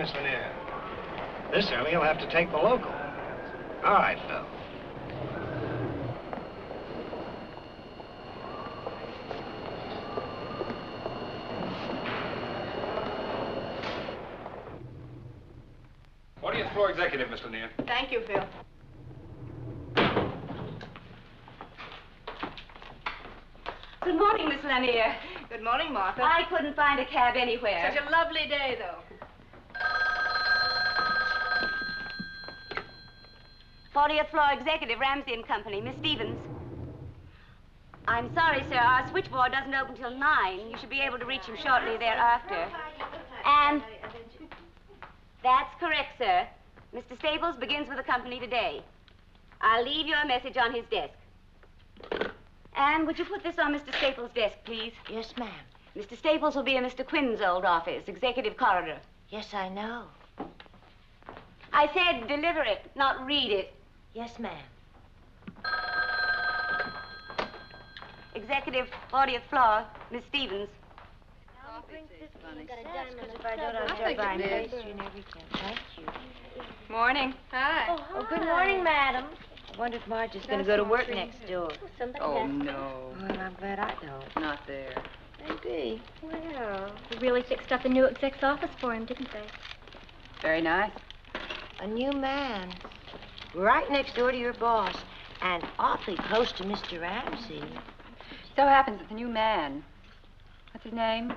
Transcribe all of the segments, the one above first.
Miss Lanier. This early, you'll have to take the local. All right, Phil. Floor executive, Miss Lanier. Thank you, Phil. Good morning, Miss Lanier. Good morning, Martha. I couldn't find a cab anywhere. Such a lovely day, though. 40th floor executive, Ramsey and Company, Miss Stevens. I'm sorry, sir. Our switchboard doesn't open till 9. You should be able to reach him shortly thereafter. And that's correct, sir. Mr. Staples begins with the company today. I'll leave you a message on his desk. And would you put this on Mr. Staples' desk, please? Yes, ma'am. Mr. Staples will be in Mr. Quinn's old office, executive corridor. Yes, I know. I said deliver it, not read it. Yes, ma'am. Executive, 40th floor, Miss Stevens. Morning. Hi. Oh, good morning, madam. I wonder if Marge is going to go to work next door. Oh, no. Well, I'm glad I don't. Not there. Maybe. Well, they really fixed up a new exec's office for him, didn't they? Very nice. A new man. Right next door to your boss. And awfully close to Mr. Ramsey. So happens that the new man, what's his name?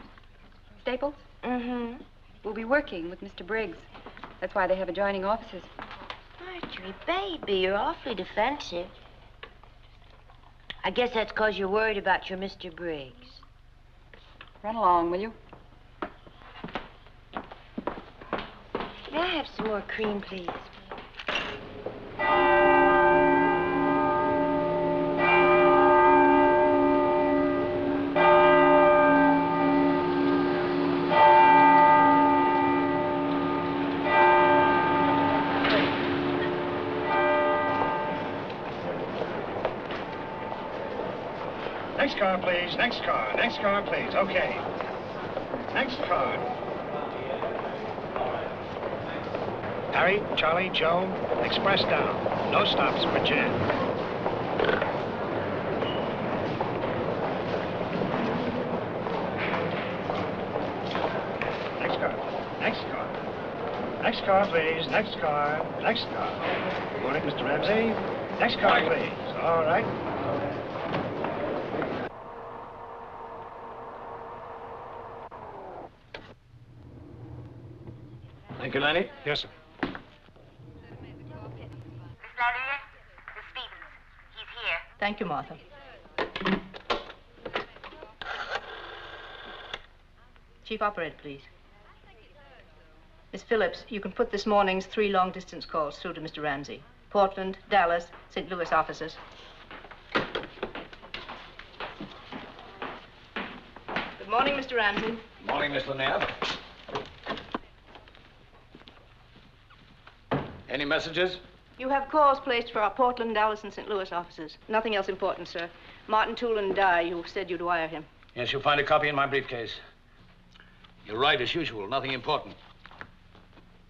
Staples? Mm-hmm. Will be working with Mr. Briggs. That's why they have adjoining offices. Marjorie, baby, you're awfully defensive. I guess that's because you're worried about your Mr. Briggs. Run along, will you? May I have some more cream, please? Next car, please. Next car. Next car, please. Okay. Next car. Harry, Charlie, Joe, express down. No stops for Jan. Next car. Next car. Next car, please. Next car. Next car. Morning, Mr. Ramsey. Next car, please. All right. Thank you, Lenny. Yes, sir. Miss Lanier, Miss Stevens. He's here. Thank you, Martha. Chief Operator, please. Miss Phillips, you can put this morning's 3 long-distance calls through to Mr. Ramsey. Portland, Dallas, St. Louis offices. Good morning, Mr. Ramsey. Morning, Miss Lanier. Any messages? You have calls placed for our Portland, Dallas, and St. Louis offices. Nothing else important, sir. Martin Toolin died. You said you'd wire him. Yes, you'll find a copy in my briefcase. You're right, as usual. Nothing important.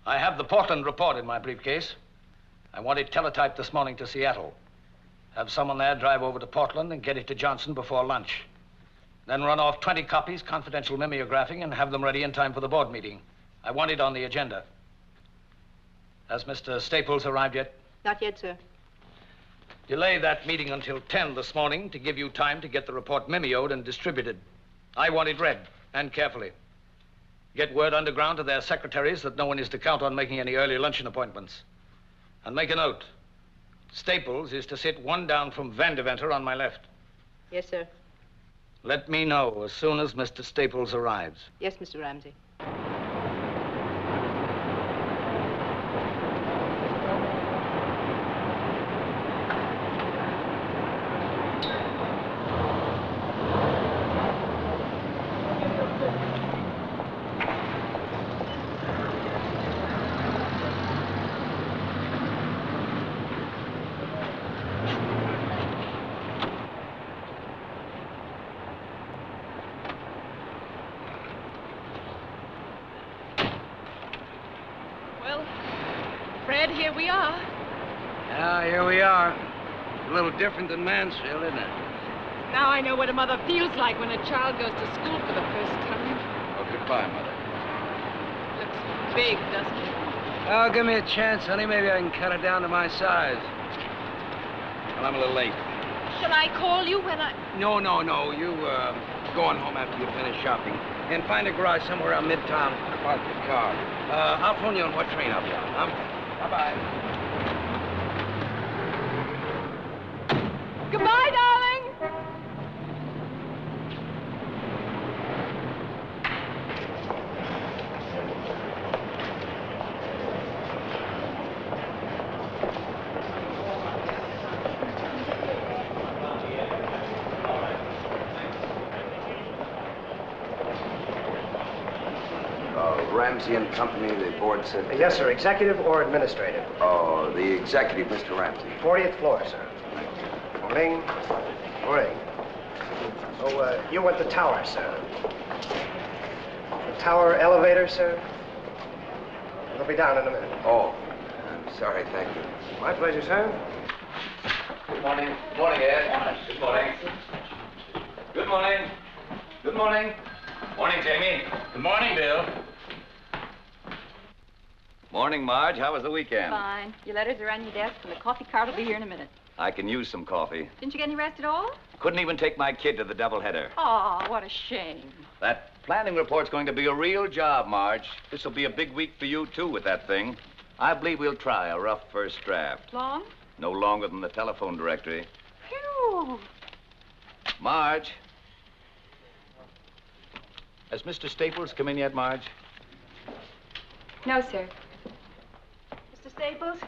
I have the Portland report in my briefcase. I want it teletyped this morning to Seattle. Have someone there drive over to Portland and get it to Johnson before lunch. Then run off 20 copies, confidential mimeographing, and have them ready in time for the board meeting. I want it on the agenda. Has Mr. Staples arrived yet? Not yet, sir. Delay that meeting until 10 this morning to give you time to get the report mimeoed and distributed. I want it read, and carefully. Get word underground to their secretaries that no one is to count on making any early luncheon appointments. And make a note. Staples is to sit 1 down from Vandeventer on my left. Yes, sir. Let me know as soon as Mr. Staples arrives. Yes, Mr. Ramsey. here we are. Yeah, here we are. A little different than Mansfield, isn't it? Now I know what a mother feels like when a child goes to school for the first time. Oh, goodbye, Mother. Looks big, doesn't it? Oh, give me a chance, honey. Maybe I can cut it down to my size. Well, I'm a little late. Shall I call you when I... No. You, go on home after you finish shopping. And find a garage somewhere around Midtown to park the car. I'll phone you on what train I'll be on, huh? Bye-bye. Goodbye, darling. Ramsey and Company, the board said... Yes, sir. Executive or administrative? Oh, the executive, Mr. Ramsey. 40th floor, sir. Morning. Morning. Oh, you want the tower, sir. The tower elevator, sir? It'll be down in a minute. Oh, I'm sorry, thank you. My pleasure, sir. Good morning. Good morning, Ed. Good morning. Good morning. Good morning. Morning, Jamie. Good morning, Bill. Morning, Marge. How was the weekend? Fine. Your letters are on your desk, and the coffee cart will be here in a minute. I can use some coffee. Didn't you get any rest at all? Couldn't even take my kid to the doubleheader. Oh, what a shame. That planning report's going to be a real job, Marge. This'll be a big week for you, too, with that thing. I believe we'll try a rough first draft. Long? No longer than the telephone directory. Phew. Marge. Has Mr. Staples come in yet, Marge? No, sir. Mr. Staples?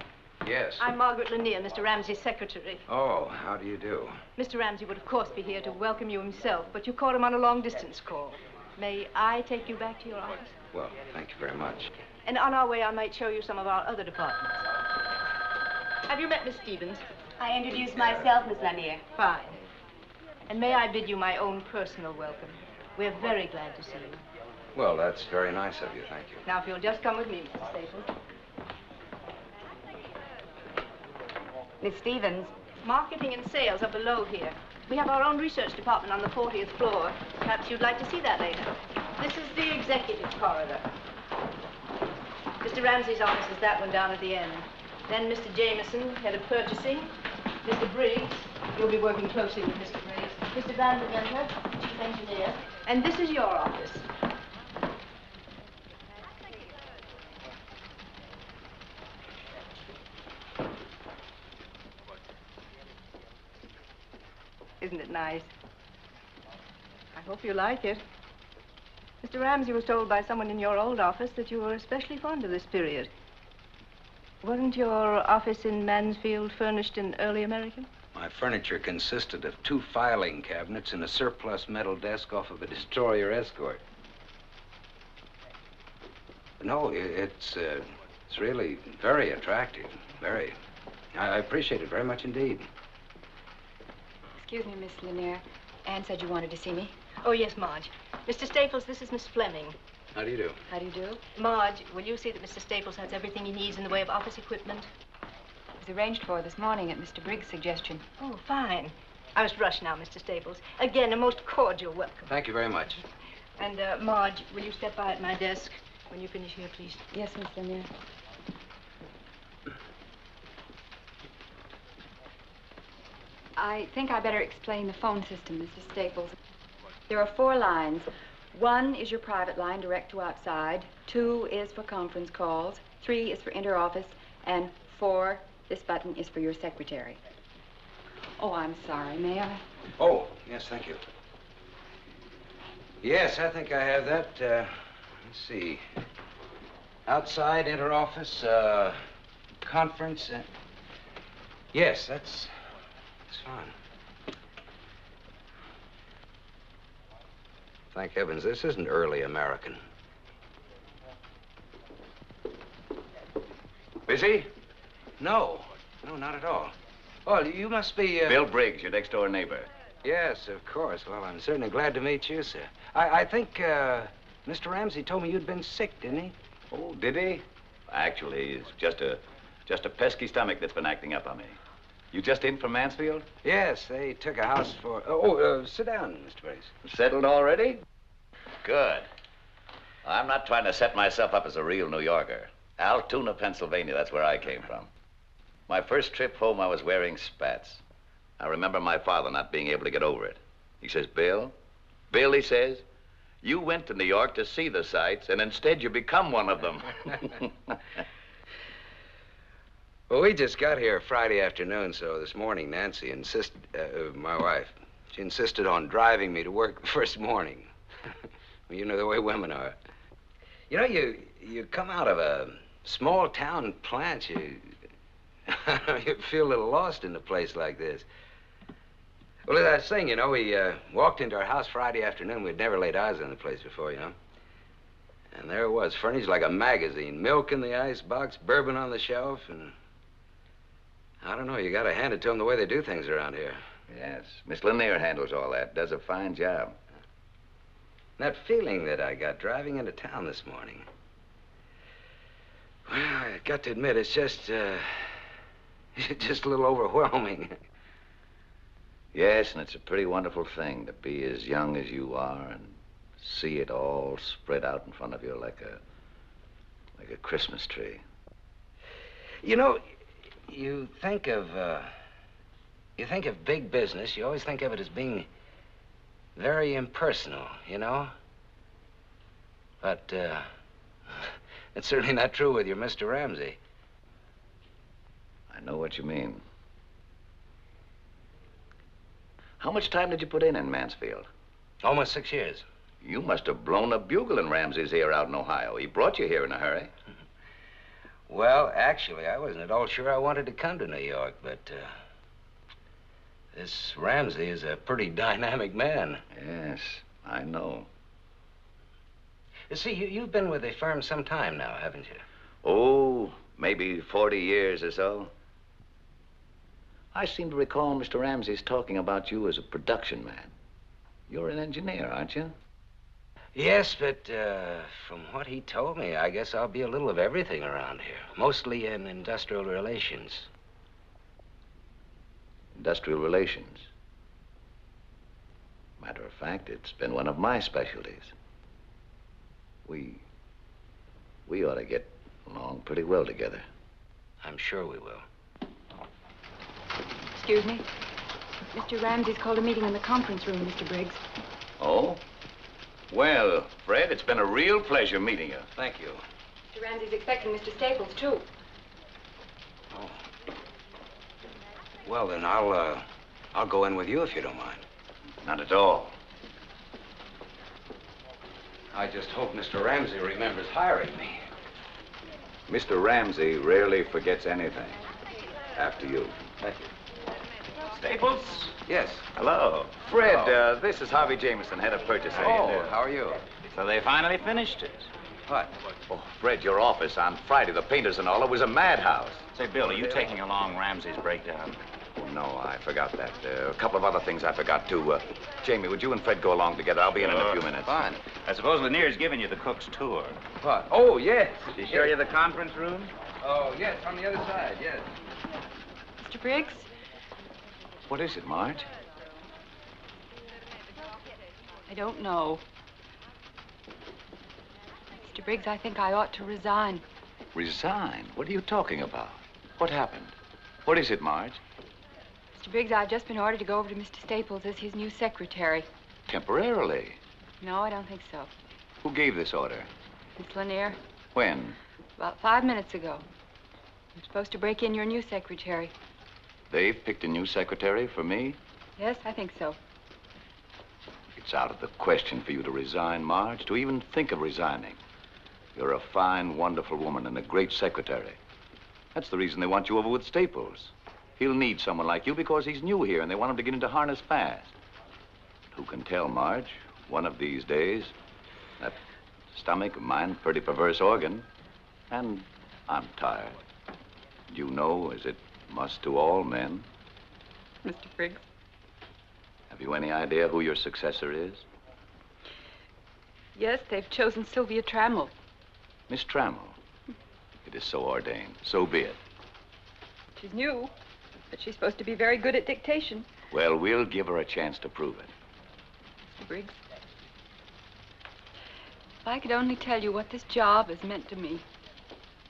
Yes. I'm Margaret Lanier, Mr. Ramsey's secretary. Oh, how do you do? Mr. Ramsey would, of course, be here to welcome you himself, but you caught him on a long-distance call. May I take you back to your office? Well, thank you very much. And on our way, I might show you some of our other departments. Have you met Miss Stevens? I introduced myself, Miss Lanier. Fine. And may I bid you my own personal welcome. We're very glad to see you. Well, that's very nice of you, thank you. Now, if you'll just come with me, Mr. Staples. Miss Stevens. Marketing and sales are below here. We have our own research department on the 40th floor. Perhaps you'd like to see that later. This is the executive corridor. Mr. Ramsey's office is that one down at the end. Then Mr. Jameson, head of purchasing. Mr. Briggs, you'll be working closely with Mr. Briggs. Mr. Van der Venter, chief engineer. And this is your office. Isn't it nice? I hope you like it. Mr. Ramsey was told by someone in your old office that you were especially fond of this period. Wasn't your office in Mansfield furnished in early American? My furniture consisted of 2 filing cabinets and a surplus metal desk off of a destroyer escort. No, it's really very attractive. Very. I appreciate it very much indeed. Excuse me, Miss Lanier. Anne said you wanted to see me. Oh, yes, Marge. Mr. Staples, this is Miss Fleming. How do you do? How do you do? Marge, will you see that Mr. Staples has everything he needs in the way of office equipment? It was arranged for this morning at Mr. Briggs' suggestion. Oh, fine. I must rush now, Mr. Staples. Again, a most cordial welcome. Thank you very much. And, Marge, will you step by at my desk when you finish here, please? Yes, Miss Lanier. I think I better explain the phone system, Mr. Staples. There are 4 lines. 1 is your private line, direct to outside. 2 is for conference calls. 3 is for inter-office. And 4, this button is for your secretary. Oh, I'm sorry. May I? Oh, yes, thank you. Yes, I think I have that. Let's see. Outside, inter-office, conference. Yes, that's fine. Thank heavens, this isn't early American. Busy? No, not at all. Oh, you must be, Bill Briggs, your next-door neighbor. Yes, of course. Well, I'm certainly glad to meet you, sir. I think, Mr. Ramsey told me you'd been sick, didn't he? Oh, did he? Actually, it's just a Just a pesky stomach that's been acting up on me. You just in from Mansfield? Yes, they took a house for... sit down, Mr. Briggs. Settled already? Good. I'm not trying to set myself up as a real New Yorker. Altoona, Pennsylvania, that's where I came from. My first trip home, I was wearing spats. I remember my father not being able to get over it. He says, Bill, he says, you went to New York to see the sights, and instead you become one of them. Well, we just got here Friday afternoon, so this morning Nancy insisted, my wife, she insisted on driving me to work the first morning. Well, you know the way women are. You know, you come out of a small town plant, you feel a little lost in a place like this. Well, as I was saying, you know, we walked into our house Friday afternoon. We'd never laid eyes on the place before, you know. And there it was, furnished like a magazine. Milk in the icebox, bourbon on the shelf, and... I don't know, you gotta hand it to them the way they do things around here. Yes, Miss Lanier handles all that, does a fine job. That feeling that I got driving into town this morning. Well, I got to admit, it's just a little overwhelming. Yes, and it's a pretty wonderful thing to be as young as you are and see it all spread out in front of you like a Christmas tree. You know, you think of big business, you always think of it as being very impersonal, you know? But, it's certainly not true with your Mr. Ramsey. I know what you mean. How much time did you put in Mansfield? Almost 6 years. You must have blown a bugle in Ramsey's ear out in Ohio. He brought you here in a hurry. Well, actually, I wasn't at all sure I wanted to come to New York, but, this Ramsey is a pretty dynamic man. Yes, I know. You see, you've been with the firm some time now, haven't you? Oh, maybe 40 years or so. I seem to recall Mr. Ramsey's talking about you as a production man. You're an engineer, aren't you? Yes, but from what he told me, I guess I'll be a little of everything around here. Mostly in industrial relations. Industrial relations? Matter of fact, it's been one of my specialties. We ought to get along pretty well together. I'm sure we will. Excuse me. Mr. Ramsey's called a meeting in the conference room, Mr. Briggs. Oh? Well, Fred, it's been a real pleasure meeting you. Thank you. Mr. Ramsey's expecting Mr. Staples, too. Oh. Well, then I'll go in with you if you don't mind. Not at all. I just hope Mr. Ramsey remembers hiring me. Mr. Ramsey rarely forgets anything. After you. Thank you. Staples? Yes. Hello. Fred, this is Harvey Jameson, head of purchasing. Oh, how are you? So they finally finished it. What? Oh, Fred, your office on Friday, the painters and all, it was a madhouse. Say, Bill, are you taking along Ramsey's breakdown? Oh, no, I forgot that. A couple of other things I forgot, too. Jamie, would you and Fred go along together? I'll be in a few minutes. Fine. I suppose Lanier's giving you the cook's tour. What? Oh, yes. Did he show you the conference room? Oh, yes, on the other side, yes. Mr. Briggs? What is it, Marge? I don't know. Mr. Briggs, I think I ought to resign. Resign? What are you talking about? What happened? What is it, Marge? Mr. Briggs, I've just been ordered to go over to Mr. Staples as his new secretary. Temporarily? No, I don't think so. Who gave this order? Miss Lanier, When? about 5 minutes ago. I'm supposed to break in your new secretary. They've picked a new secretary for me? Yes, I think so. It's out of the question for you to resign, Marge, to even think of resigning. You're a fine, wonderful woman and a great secretary. That's the reason they want you over with Staples. He'll need someone like you because he's new here and they want him to get into harness fast. Who can tell, Marge? One of these days, that stomach of mine, pretty perverse organ, and I'm tired. You know, as it must to all men. Mr. Briggs? Have you any idea who your successor is? Yes, they've chosen Sylvia Trammell. Miss Trammell. It is so ordained. So be it. She's new, but she's supposed to be very good at dictation. Well, we'll give her a chance to prove it. Mr. Briggs, if I could only tell you what this job has meant to me,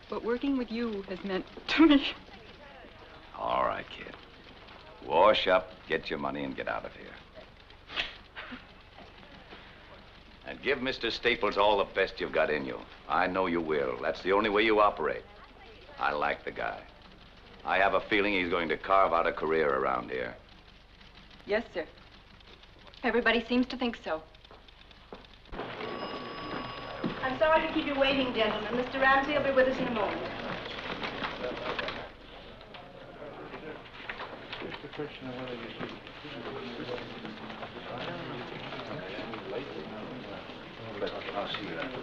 what working with you has meant to me. All right, kid. Wash up, get your money, and get out of here. And give Mr. Staples all the best you've got in you. I know you will. That's the only way you operate. I like the guy. I have a feeling he's going to carve out a career around here. Yes, sir. Everybody seems to think so. I'm sorry to keep you waiting, gentlemen. Mr. Ramsey will be with us in a moment. I'll see you after.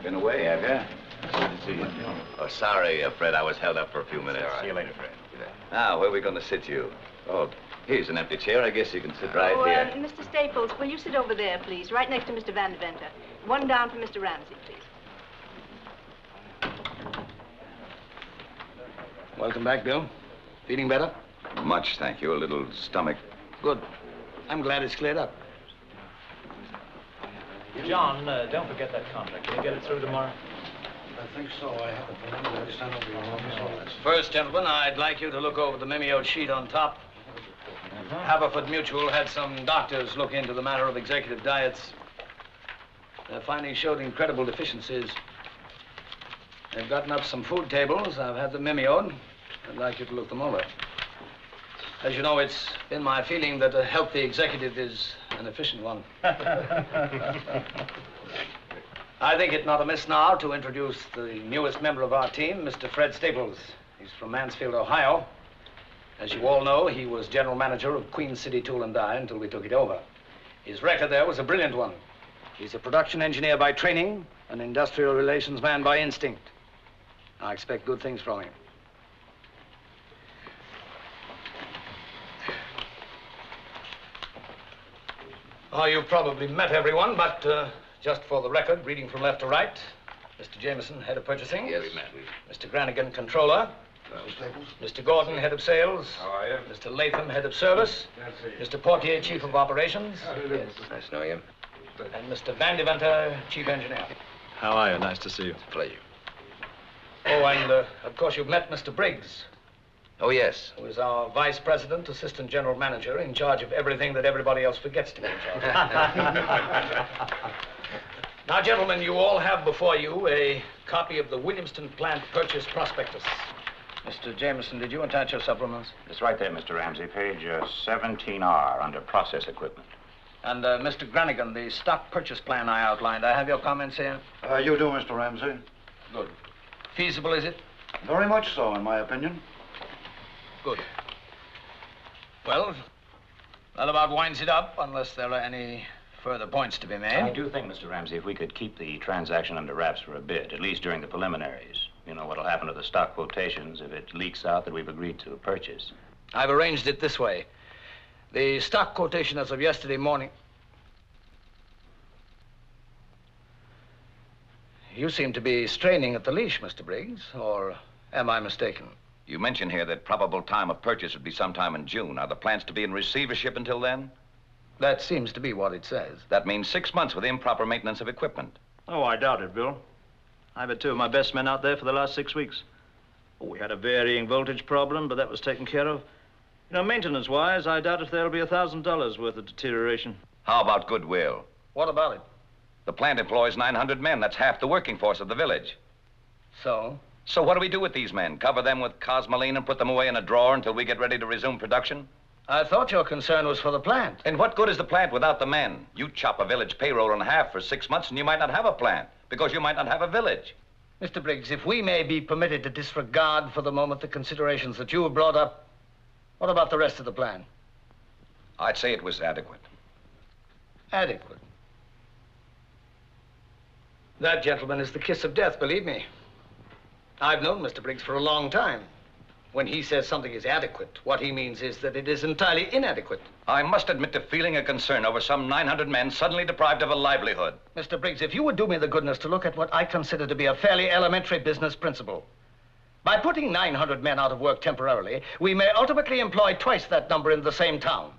Been away, have you? Good to see you. Oh, sorry, Fred. I was held up for a few minutes. See you later, Fred. Now, where are we going to sit you? Oh, here's an empty chair. I guess you can sit right here. Mr. Staples, will you sit over there, please, right next to Mr. Van Deventer? One down for Mr. Ramsey, please. Welcome back, Bill. Feeling better? Much, thank you. A little stomach. Good. I'm glad it's cleared up. John, don't forget that contract. Can you get it through tomorrow? I think so. I have it. First, gentlemen, I'd like you to look over the memo sheet on top. Haverford Mutual had some doctors look into the matter of executive diets. Their findings showed incredible deficiencies. They've gotten up some food tables. I've had them memoed. I'd like you to look them over. As you know, it's been my feeling that a healthy executive is an efficient one. I think it not amiss now to introduce the newest member of our team, Mr. Fred Staples. He's from Mansfield, Ohio. As you all know, he was general manager of Queen City Tool and Die until we took it over. His record there was a brilliant one. He's a production engineer by training, an industrial relations man by instinct. I expect good things from him. Oh, you've probably met everyone, but just for the record, reading from left to right, Mr. Jameson, head of purchasing. Yes, we met. Mr. Granigan, controller. Mr. Gordon, head of sales. How are you? Mr. Latham, head of service. Mr. Portier, chief of operations. Yes, nice to know you. And Mr. Van Deventer, chief engineer. How are you? Nice to see you. It's a pleasure. Oh, and of course you've met Mr. Briggs, Oh, yes. who is our vice president, assistant general manager, in charge of everything that everybody else forgets to be in charge of. Now, gentlemen, you all have before you a copy of the Williamston plant purchase prospectus. Mr. Jameson, did you attach your supplements? It's right there, Mr. Ramsey, page 17R, under process equipment. And Mr. Granigan, the stock purchase plan I outlined, I have your comments here? You do, Mr. Ramsey. Good. Feasible, is it? Very much so, in my opinion. Good. Well, that about winds it up, unless there are any further points to be made. I do think, Mr. Ramsey, if we could keep the transaction under wraps for a bit, at least during the preliminaries. You know what'll happen to the stock quotations if it leaks out that we've agreed to purchase. I've arranged it this way. The stock quotation as of yesterday morning... You seem to be straining at the leash, Mr. Briggs, or am I mistaken? You mentioned here that probable time of purchase would be sometime in June. Are the plants to be in receivership until then? That seems to be what it says. That means 6 months with improper maintenance of equipment. Oh, I doubt it, Bill. I've had two of my best men out there for the last 6 weeks. Oh, we had a varying voltage problem, but that was taken care of. You know, maintenance-wise, I doubt if there'll be $1,000 worth of deterioration. How about goodwill? What about it? The plant employs 900 men. That's half the working force of the village. So? So what do we do with these men? Cover them with cosmoline and put them away in a drawer until we get ready to resume production? I thought your concern was for the plant. And what good is the plant without the men? You chop a village payroll in half for 6 months and you might not have a plant because you might not have a village. Mr. Briggs, if we may be permitted to disregard for the moment the considerations that you have brought up, what about the rest of the plan? I'd say it was adequate. Adequate. That, gentlemen, is the kiss of death, believe me. I've known Mr. Briggs for a long time. When he says something is adequate, what he means is that it is entirely inadequate. I must admit to feeling a concern over some 900 men suddenly deprived of a livelihood. Mr. Briggs, if you would do me the goodness to look at what I consider to be a fairly elementary business principle. By putting 900 men out of work temporarily, we may ultimately employ twice that number in the same town.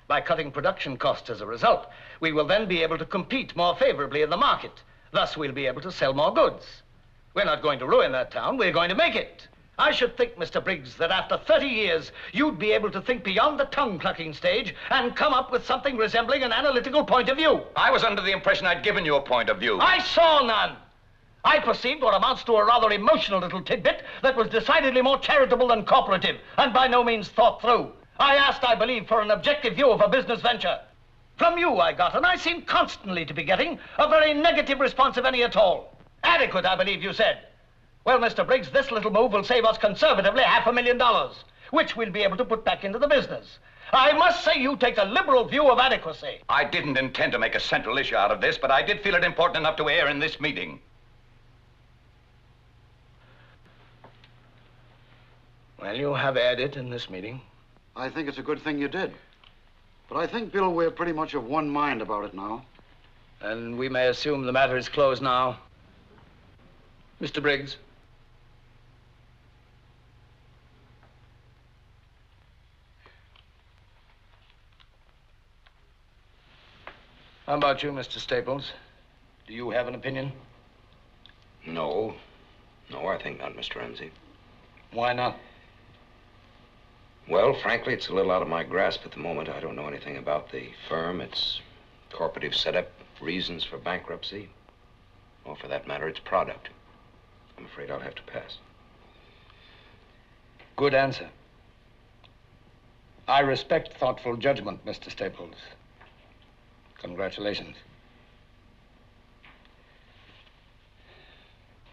By cutting production costs as a result, we will then be able to compete more favorably in the market. Thus, we'll be able to sell more goods. We're not going to ruin that town, we're going to make it. I should think, Mr. Briggs, that after 30 years, you'd be able to think beyond the tongue-clucking stage and come up with something resembling an analytical point of view. I was under the impression I'd given you a point of view. I saw none. I perceived what amounts to a rather emotional little tidbit that was decidedly more charitable than cooperative, and by no means thought through. I asked, I believe, for an objective view of a business venture. From you I got, and I seem constantly to be getting, a very negative response, if any at all. Adequate, I believe you said. Well, Mr. Briggs, this little move will save us conservatively $500,000, which we'll be able to put back into the business. I must say you take a liberal view of adequacy. I didn't intend to make a central issue out of this, but I did feel it important enough to air in this meeting. Well, you have aired it in this meeting. I think it's a good thing you did. But I think, Bill, we're pretty much of one mind about it now. And we may assume the matter is closed now. Mr. Briggs. How about you, Mr. Staples? Do you have an opinion? No. No, I think not, Mr. Ramsey. Why not? Well, frankly, it's a little out of my grasp at the moment. I don't know anything about the firm, its corporative setup, reasons for bankruptcy, or for that matter, its product. I'm afraid I'll have to pass. Good answer. I respect thoughtful judgment, Mr. Staples. Congratulations.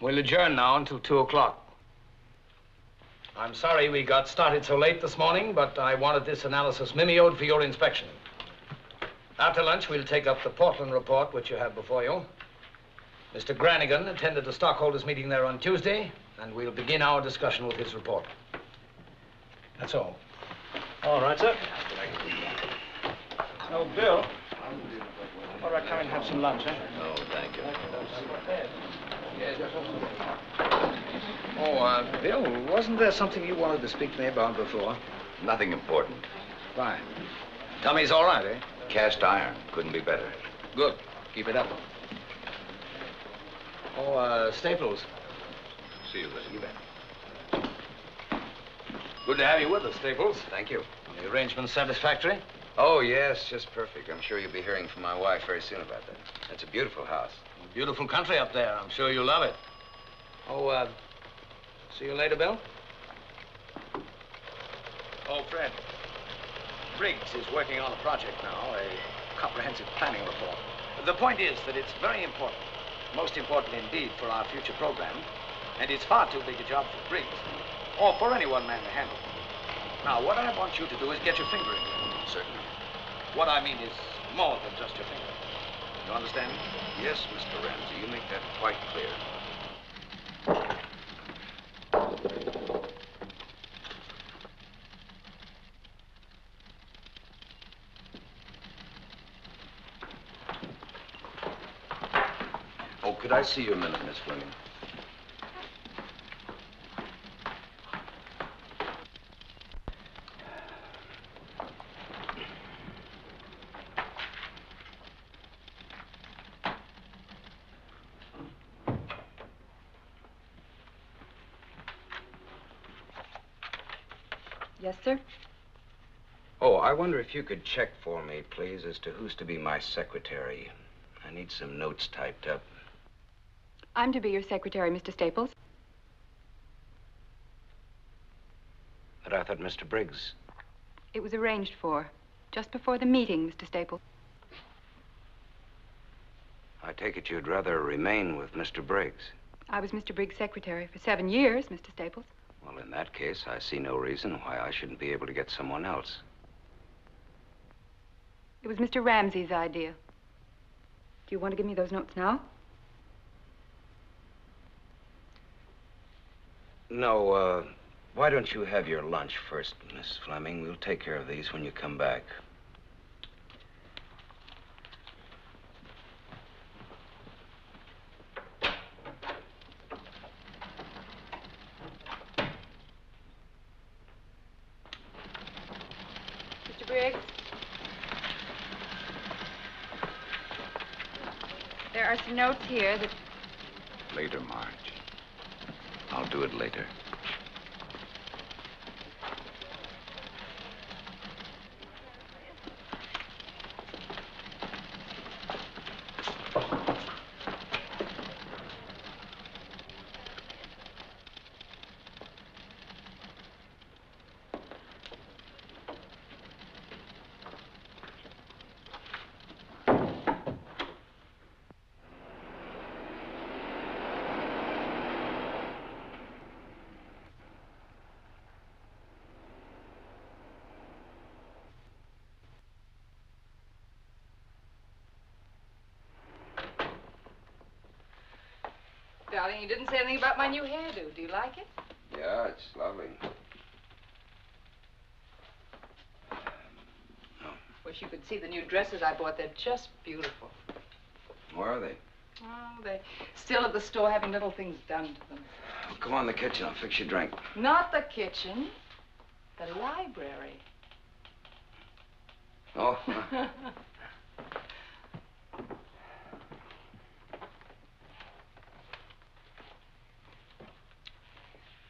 We'll adjourn now until 2 o'clock. I'm sorry we got started so late this morning, but I wanted this analysis mimeoed for your inspection. After lunch, we'll take up the Portland report, which you have before you. Mr. Granigan attended the stockholders' meeting there on Tuesday, and we'll begin our discussion with his report. That's all. All right, sir. Oh, Bill. All right, come and have some lunch, eh? No, thank you. Oh, Bill, wasn't there something you wanted to speak to me about before? Nothing important. Fine. Tummy's all right, eh? Cast iron. Couldn't be better. Good. Keep it up. Oh, Staples. See you later. You bet. Good to have you with us, Staples. Thank you. The arrangement's satisfactory? Oh, yes, just perfect. I'm sure you'll be hearing from my wife very soon about that. It's a beautiful house. Beautiful country up there. I'm sure you'll love it. Oh, see you later, Bill? Oh, Fred. Briggs is working on a project now, a comprehensive planning report. The point is that it's very important, most important indeed for our future program, and it's far too big a job for Briggs, or for any one man to handle. Now, what I want you to do is get your finger in it. Certainly. What What I mean is more than just your finger. You understand? Yes, Mr. Ramsey, you make that quite clear. Oh, could I see you a minute, Miss Fleming? Yes, sir? Oh, I wonder if you could check for me, please, as to who's to be my secretary. I need some notes typed up. I'm to be your secretary, Mr. Staples. But I thought Mr. Briggs... It was arranged for, just before the meeting, Mr. Staples. I take it you'd rather remain with Mr. Briggs. I was Mr. Briggs' secretary for 7 years, Mr. Staples. Well, in that case, I see no reason why I shouldn't be able to get someone else. It was Mr. Ramsey's idea. Do you want to give me those notes now? No, Why don't you have your lunch first, Miss Fleming? We'll take care of these when you come back. Mr. Briggs? There are some notes here that... Later, Marge. I'll do it later. Darling, you didn't say anything about my new hairdo. Do you like it? Yeah, it's lovely. Wish you could see the new dresses I bought. They're just beautiful. Where are they? Oh, they're still at the store having little things done to them. Oh, come on in the kitchen. I'll fix you a drink. Not the kitchen. The library. Oh.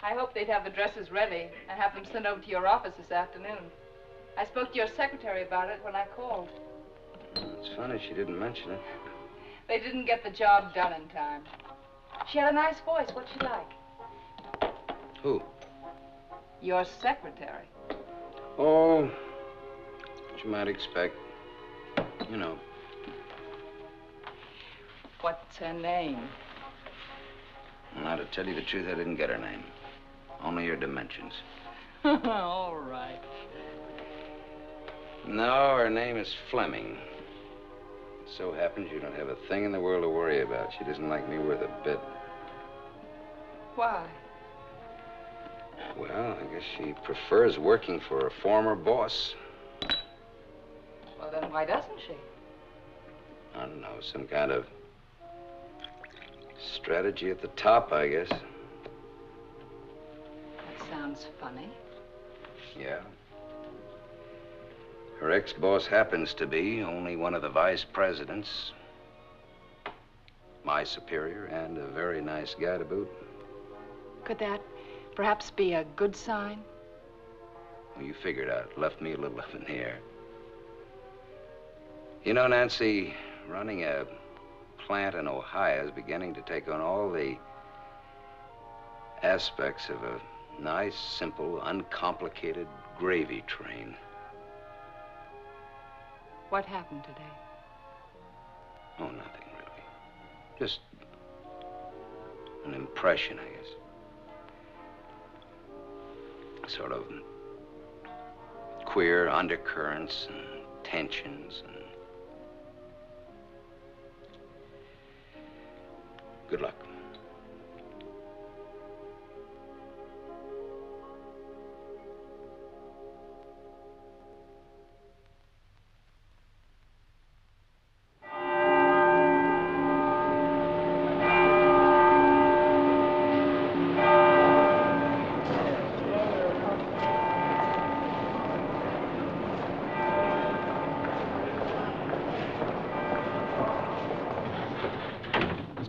I hoped they'd have the dresses ready and have them sent over to your office this afternoon. I spoke to your secretary about it when I called. It's funny she didn't mention it. They didn't get the job done in time. She had a nice voice. What'd she like? Who? Your secretary. Oh, what you might expect. You know. What's her name? Now, to tell you the truth, I didn't get her name. Only her dimensions. All right. No, her name is Fleming. It so happens you don't have a thing in the world to worry about. She doesn't like me worth a bit. Why? Well, I guess she prefers working for a former boss. Well, then why doesn't she? I don't know, some kind of strategy at the top, I guess. That sounds funny. Yeah. Her ex-boss happens to be only one of the vice presidents, my superior, and a very nice guy to boot. Could that perhaps be a good sign? Well, you figured out. Left me a little up in the air. You know, Nancy, running a plant in Ohio is beginning to take on all the aspects of a nice, simple, uncomplicated gravy train. What happened today? Oh, nothing really. Just an impression, I guess. Sort of queer undercurrents and tensions and... Good luck.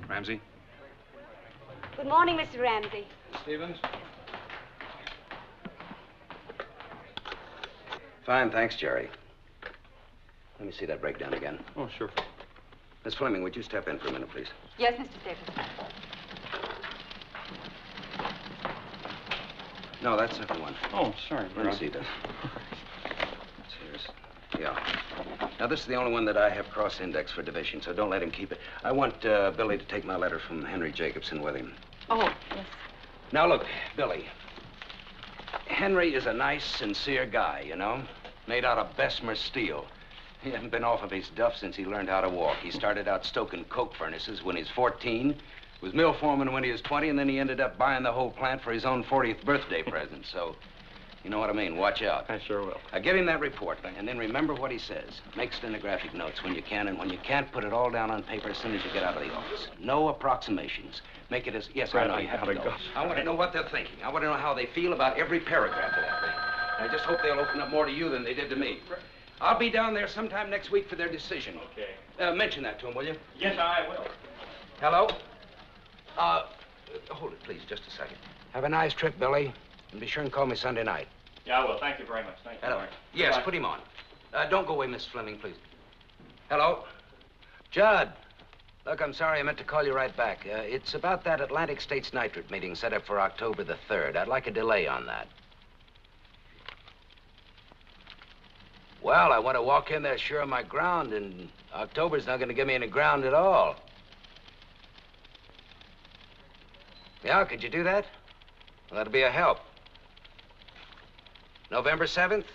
Ramsey? Good morning, Mr. Ramsey. Stevens? Fine, thanks, Jerry. Let me see that breakdown again. Oh, sure. Miss Fleming, would you step in for a minute, please? Yes, Mr. Staples. No, that's not the one. Oh, sorry. Let me see this. Yeah. Now, this is the only one that I have cross-indexed for division, so don't let him keep it. I want Billy to take my letter from Henry Jacobson with him. Oh, yes. Now, look, Billy. Henry is a nice, sincere guy, you know? Made out of Bessemer steel. He hasn't been off of his duff since he learned how to walk. He started out stoking coke furnaces when he was 14, Was mill foreman when he was 20, and then he ended up buying the whole plant for his own 40th birthday present. So, you know what I mean. Watch out. I sure will. Give him that report, and then remember what he says. Make stenographic notes when you can, and when you can't, put it all down on paper as soon as you get out of the office. No approximations. Make it as... Yes, I know you have to go. I want to know what they're thinking. I want to know how they feel about every paragraph of that thing. And I just hope they'll open up more to you than they did to me. I'll be down there sometime next week for their decision. Okay. Mention that to them, will you? Yes, I will. Hello? Hold it, please, just a second. Have a nice trip, Billy. And be sure and call me Sunday night. Yeah, I will. Thank you very much. Thank you, Mark. Yes, Bye. put him on. Don't go away, Miss Fleming, please. Hello? Judd. Look, I'm sorry. I meant to call you right back. It's about that Atlantic States Nitrate meeting set up for October the 3rd. I'd like a delay on that. Well, I want to walk in there sure of my ground, and October's not going to give me any ground at all. Yeah, could you do that? Well, that'd be a help. November 7th?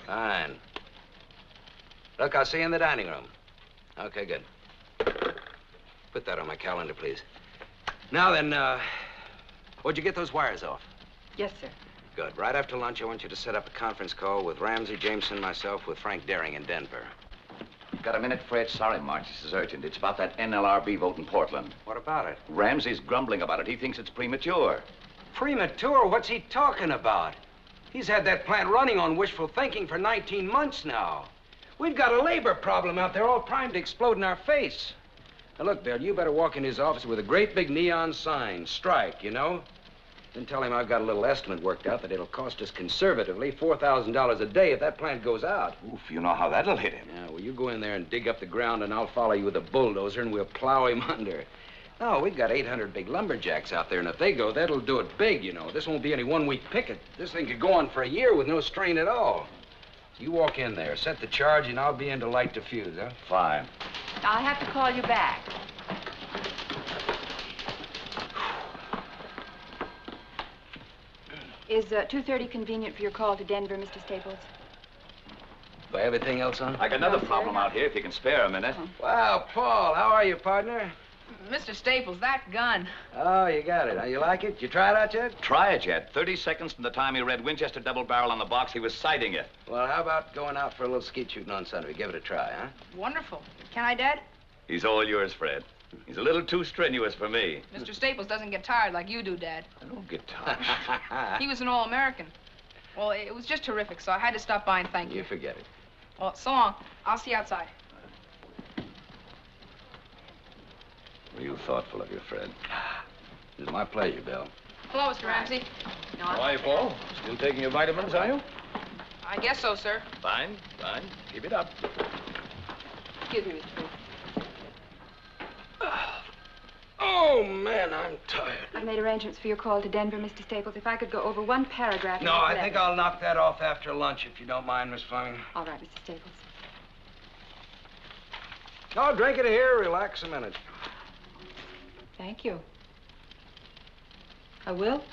Fine. Look, I'll see you in the dining room. Okay, good. Put that on my calendar, please. Now then, where'd you get those wires off? Yes, sir. Good. Right after lunch, I want you to set up a conference call with Ramsey, Jameson, myself, with Frank Daring in Denver. Got a minute, Fred? Sorry, Marge. This is urgent. It's about that NLRB vote in Portland. What about it? Ramsey's grumbling about it. He thinks it's premature. Premature? What's he talking about? He's had that plant running on wishful thinking for 19 months now. We've got a labor problem out there all primed to explode in our face. Now, look, Bill, you better walk in his office with a great big neon sign, strike, you know? Then tell him I've got a little estimate worked out that it'll cost us conservatively $4,000 a day if that plant goes out. Oof, you know how that'll hit him. Yeah, well, you go in there and dig up the ground, and I'll follow you with a bulldozer, and we'll plow him under. No, we've got 800 big lumberjacks out there, and if they go, that'll do it big, you know. This won't be any one-week picket. This thing could go on for a year with no strain at all. You walk in there, set the charge, and I'll be in to light the fuse, huh? Fine. I'll have to call you back. Is 2:30 convenient for your call to Denver, Mr. Staples? Do I have anything else on? I got another problem out here, if you can spare a minute. Wow, Paul, how are you, partner? Mr. Staples, that gun. Oh, you got it. You like it? You try it out yet? Try it yet. 30 seconds from the time he read Winchester double barrel on the box, he was sighting it. Well, how about going out for a little skeet shooting on Sunday? Give it a try, huh? Wonderful. Can I, Dad? He's all yours, Fred. He's a little too strenuous for me. Mr. Staples doesn't get tired like you do, Dad. I don't get tired. He was an All-American. Well, it was just terrific, so I had to stop by and thank you. You forget it. Well, so long. I'll see you outside. Real thoughtful of you, Fred. It's my pleasure, Bill. Hello, Mr. Ramsey. How are you, Paul? Still taking your vitamins, are you? I guess so, sir. Fine, fine. Keep it up. Excuse me, Mr. Staples. Oh, man, I'm tired. I've made arrangements for your call to Denver, Mr. Staples. If I could go over one paragraph... No, I think I'll knock that off after lunch, if you don't mind, Miss Fleming. All right, Mr. Staples. Oh, drink it here. Relax a minute. Thank you. I will.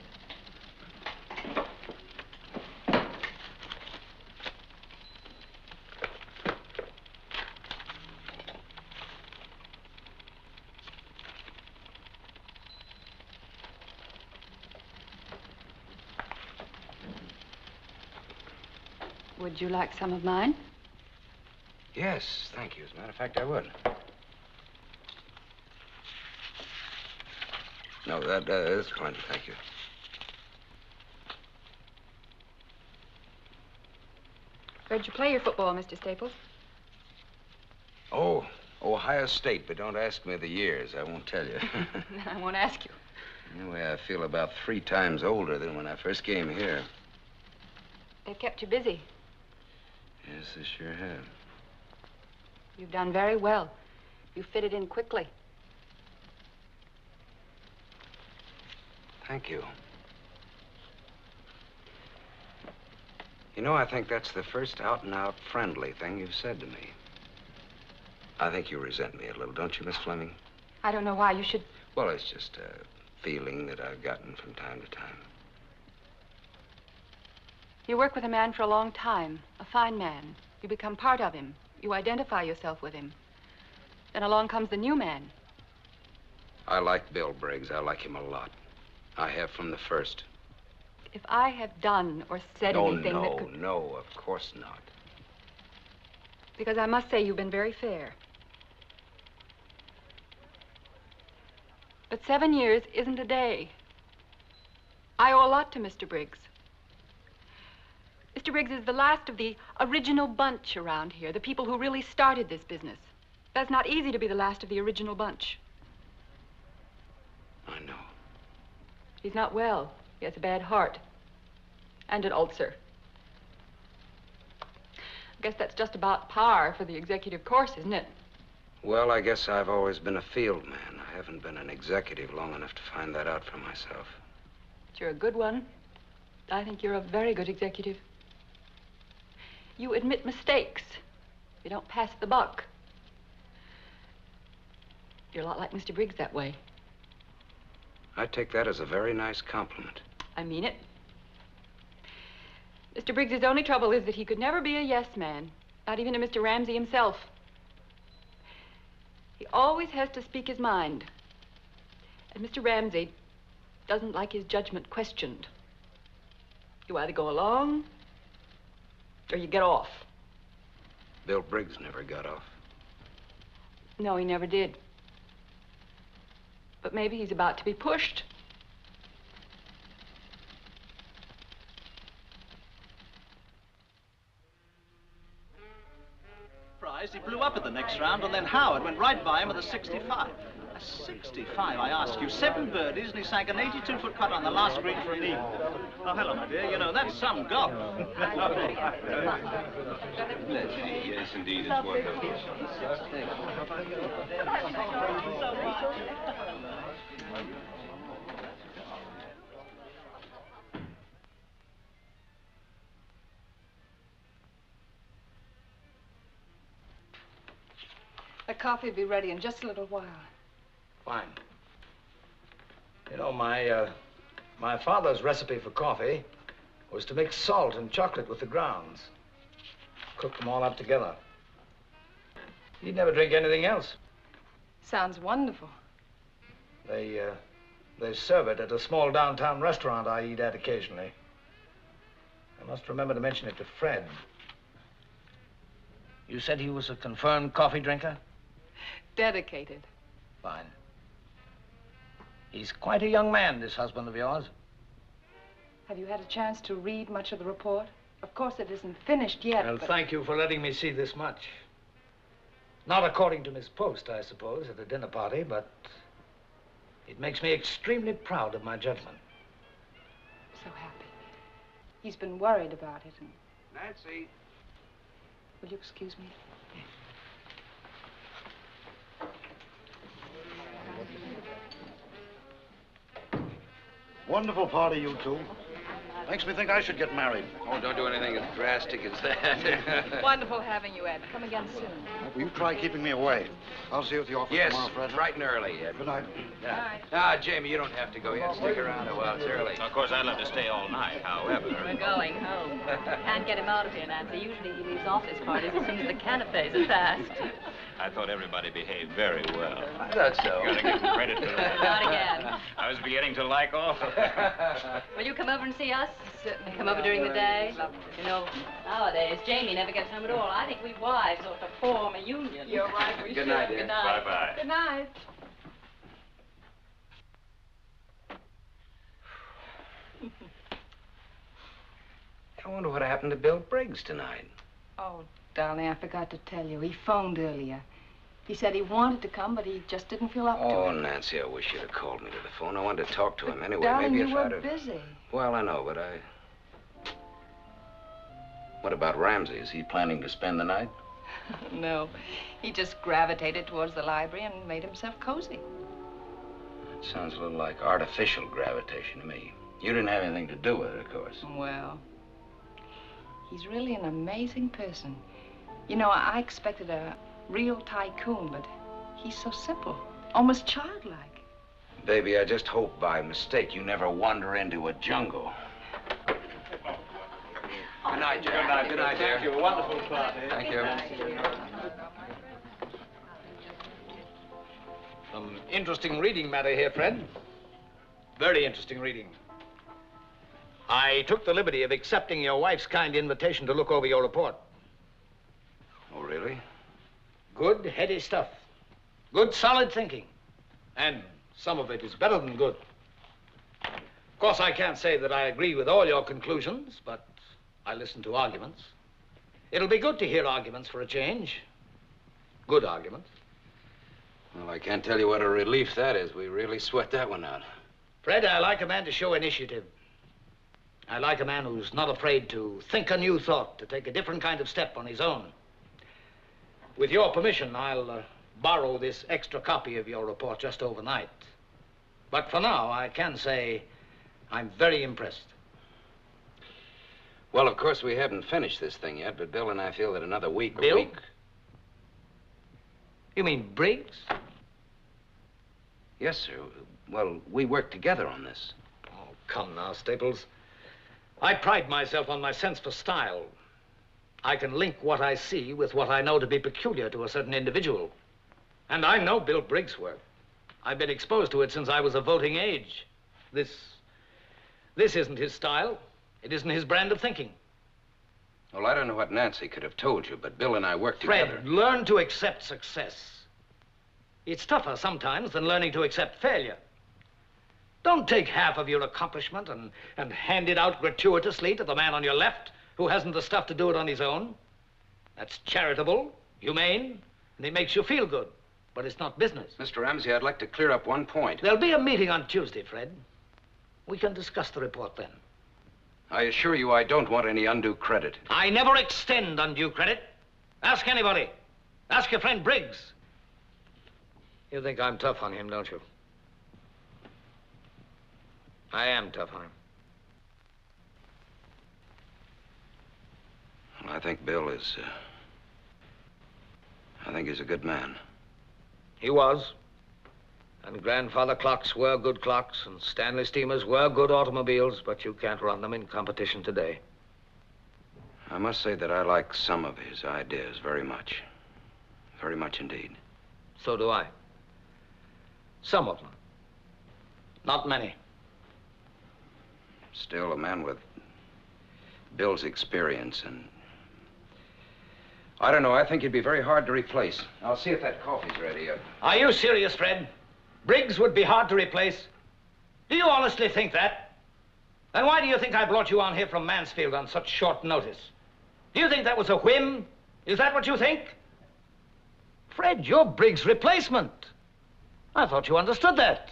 Would you like some of mine? Yes, thank you. As a matter of fact, I would. No, that's plenty, thank you. Where'd you play your football, Mr. Staples? Oh, Ohio State, but don't ask me the years. I won't tell you. I won't ask you. Anyway, I feel about 3 times older than when I first came here. They've kept you busy. Yes, they sure have. You've done very well. You fitted in quickly. Thank you. You know, I think that's the first out-and-out friendly thing you've said to me. I think you resent me a little, don't you, Miss Fleming? I don't know why you should... Well, it's just a feeling that I've gotten from time to time. You work with a man for a long time, a fine man. You become part of him. You identify yourself with him. Then along comes the new man. I like Bill Briggs. I like him a lot. I have from the first. If I have done or said anything that could... No, of course not. Because I must say you've been very fair. But 7 years isn't a day. I owe a lot to Mr. Briggs. Mr. Briggs is the last of the original bunch around here, the people who really started this business. That's not easy to be the last of the original bunch. I know. He's not well. He has a bad heart. And an ulcer. I guess that's just about par for the executive course, isn't it? Well, I guess I've always been a field man. I haven't been an executive long enough to find that out for myself. But you're a good one. I think you're a very good executive. You admit mistakes. You don't pass the buck. You're a lot like Mr. Briggs that way. I take that as a very nice compliment. I mean it. Mr. Briggs's only trouble is that he could never be a yes man, not even to Mr. Ramsey himself. He always has to speak his mind. And Mr. Ramsey doesn't like his judgment questioned. You either go along or you get off. Bill Briggs never got off. No, he never did. But maybe he's about to be pushed. He blew up at the next round, and then Howard went right by him with a 65. A 65, I ask you. 7 birdies, and he sank an 82-foot putt on the last green for an eagle. Oh, hello, my dear. You know, that's some golf. Yes, indeed, it's wonderful. The coffee will be ready in just a little while. Fine. You know, my father's recipe for coffee was to mix salt and chocolate with the grounds. Cook them all up together. He'd never drink anything else. Sounds wonderful. They serve it at a small downtown restaurant I eat at occasionally. I must remember to mention it to Fred. You said he was a confirmed coffee drinker? Dedicated. Fine. He's quite a young man, this husband of yours. Have you had a chance to read much of the report? Of course, it isn't finished yet, Well, but... thank you for letting me see this much. Not according to Miss Post, I suppose, at a dinner party, but it makes me extremely proud of my judgment. So happy. He's been worried about it, and... Nancy. Will you excuse me? Wonderful party, you two. Makes me think I should get married. Oh, don't do anything as drastic as that. Wonderful having you, Ed. Come again soon. Will you try keeping me away? I'll see you at the office tomorrow, Fred. Yes, bright and early. Good night. Ah, Jamie, you don't have to go yet. Stick around a while. It's early. Of course, I'd love to stay all night, however. We're going home. Can't get him out of here, Nancy. Usually he leaves office parties as soon as the canapes are passed. I thought everybody behaved very well. I thought so. You gotta give them credit for that. Not again. I was beginning to like off. Will you come over and see us? Certainly. Come over during the day? You know, nowadays, Jamie never gets home at all. I think we wives ought to form a union. You're right, we Good should. night, dear. Good night. Bye-bye. Good night. I wonder what happened to Bill Briggs tonight. Oh, darling, I forgot to tell you. He phoned earlier. He said he wanted to come, but he just didn't feel up to Oh, it. Nancy, I wish you'd have called me to the phone. I wanted to talk to him anyway. Darling, Maybe you if were I'd have... busy. Well, I know, but I... What about Ramsey? Is he planning to spend the night? No. He just gravitated towards the library and made himself cozy. It sounds a little like artificial gravitation to me. You didn't have anything to do with it, of course. Well, he's really an amazing person. You know, I expected a real tycoon, but he's so simple, almost childlike. Baby, I just hope by mistake you never wander into a jungle. Good night, Jack. Good night. Good night, dear. Thank you. A wonderful party. Thank you. Some interesting reading matter here, Fred. Very interesting reading. I took the liberty of accepting your wife's kind invitation to look over your report. Oh, really? Good, heady stuff. Good, solid thinking. And some of it is better than good. Of course, I can't say that I agree with all your conclusions, but I listen to arguments. It'll be good to hear arguments for a change. Good arguments. Well, I can't tell you what a relief that is. We really sweat that one out. Fred, I like a man to show initiative. I like a man who's not afraid to think a new thought, to take a different kind of step on his own. With your permission, I'll borrow this extra copy of your report just overnight. But for now, I can say I'm very impressed. Well, of course, we haven't finished this thing yet, but Bill and I feel that another week or Bill? week... You mean Briggs? Yes, sir. Well, we work together on this. Oh, come now, Staples. I pride myself on my sense for style. I can link what I see with what I know to be peculiar to a certain individual. And I know Bill Briggs' work. I've been exposed to it since I was of voting age. This isn't his style. It isn't his brand of thinking. Well, I don't know what Nancy could have told you, but Bill and I work together. Fred, learn to accept success. It's tougher sometimes than learning to accept failure. Don't take half of your accomplishment and hand it out gratuitously to the man on your left who hasn't the stuff to do it on his own. That's charitable, humane, and it makes you feel good. But it's not business. Mr. Ramsey, I'd like to clear up one point. There'll be a meeting on Tuesday, Fred. We can discuss the report then. I assure you I don't want any undue credit. I never extend undue credit. Ask anybody. Ask your friend Briggs. You think I'm tough on him, don't you? I am tough on him. Well, I think Bill is... I think he's a good man. He was. And grandfather clocks were good clocks, and Stanley steamers were good automobiles, but you can't run them in competition today. I must say that I like some of his ideas very much. Very much indeed. So do I. Some of them. Not many. Still, a man with Bill's experience and... I don't know, I think he'd be very hard to replace. I'll see if that coffee's ready. Are you serious, Fred? Briggs would be hard to replace? Do you honestly think that? Then why do you think I brought you on here from Mansfield on such short notice? Do you think that was a whim? Is that what you think? Fred, you're Briggs' replacement. I thought you understood that.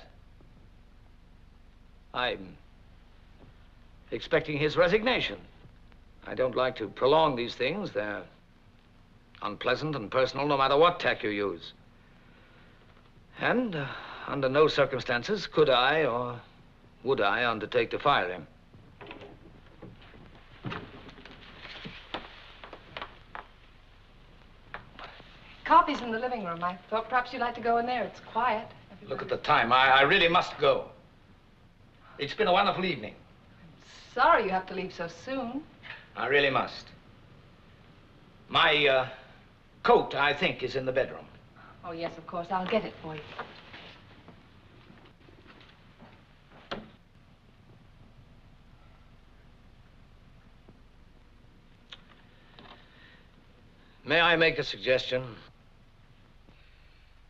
I'm expecting his resignation. I don't like to prolong these things. They're unpleasant and personal no matter what tack you use. And under no circumstances could I or would I undertake to fire him. Coffee's in the living room. I thought perhaps you'd like to go in there. It's quiet. Look at the time. I really must go. It's been a wonderful evening. Sorry you have to leave so soon. I really must. My coat, I think, is in the bedroom. Oh, yes, of course. I'll get it for you. May I make a suggestion?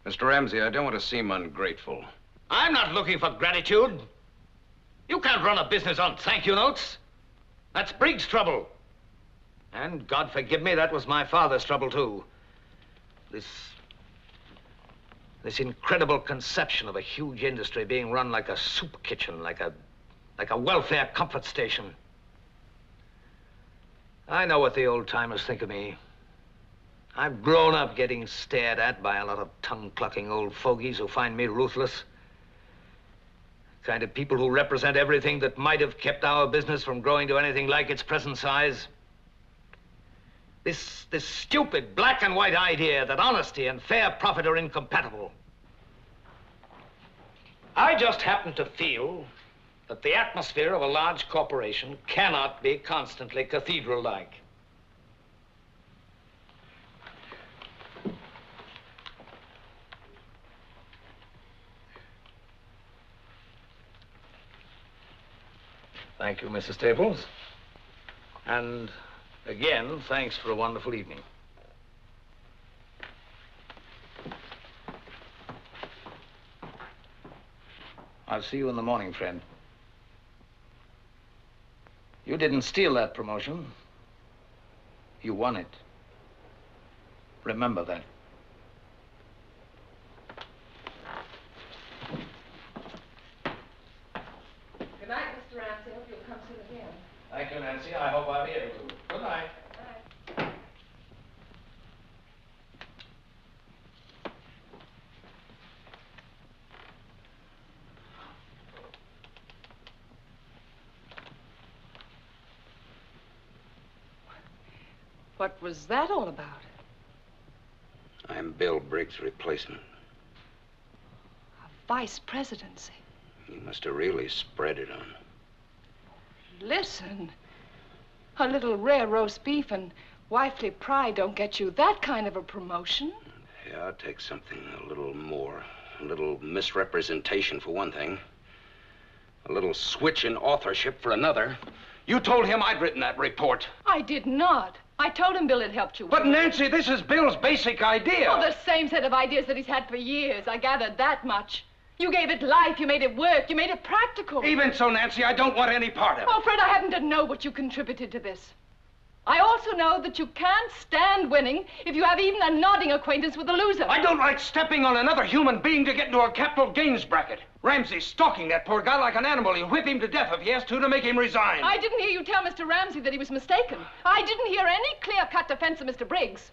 Mr. Ramsey, I don't want to seem ungrateful. I'm not looking for gratitude. You can't run a business on thank you notes. That's Briggs' trouble. And God forgive me, that was my father's trouble, too. This incredible conception of a huge industry being run like a soup kitchen, like a welfare comfort station. I know what the old-timers think of me. I've grown up getting stared at by a lot of tongue-clucking old fogies who find me ruthless. Kind of people who represent everything that might have kept our business from growing to anything like its present size. This stupid black and white idea that honesty and fair profit are incompatible. I just happen to feel that the atmosphere of a large corporation cannot be constantly cathedral-like. Thank you, Mrs. Staples. And again, thanks for a wonderful evening. I'll see you in the morning, friend. You didn't steal that promotion. You won it. Remember that. Good night, Mr. Ramsey. Hope you'll come soon again. Thank you, Nancy. I hope I'll be able to. Good night. What was that all about? I'm Bill Briggs' replacement. Vice presidency. You must have really spread it on. Listen, a little rare roast beef and wifely pride don't get you that kind of a promotion. Yeah, I'll take something a little more. A little misrepresentation for one thing. A little switch in authorship for another. You told him I'd written that report. I did not. I told him Bill had helped you. But Nancy, this is Bill's basic idea. Oh, the same set of ideas that he's had for years. I gathered that much. You gave it life, you made it work, you made it practical. Even so, Nancy, I don't want any part of it. Oh, Fred, I happen to know what you contributed to this. I also know that you can't stand winning if you have even a nodding acquaintance with a loser. I don't like stepping on another human being to get into a capital gains bracket. Ramsey's stalking that poor guy like an animal. He'll whip him to death if he has to make him resign. I didn't hear you tell Mr. Ramsey that he was mistaken. I didn't hear any clear-cut defense of Mr. Briggs.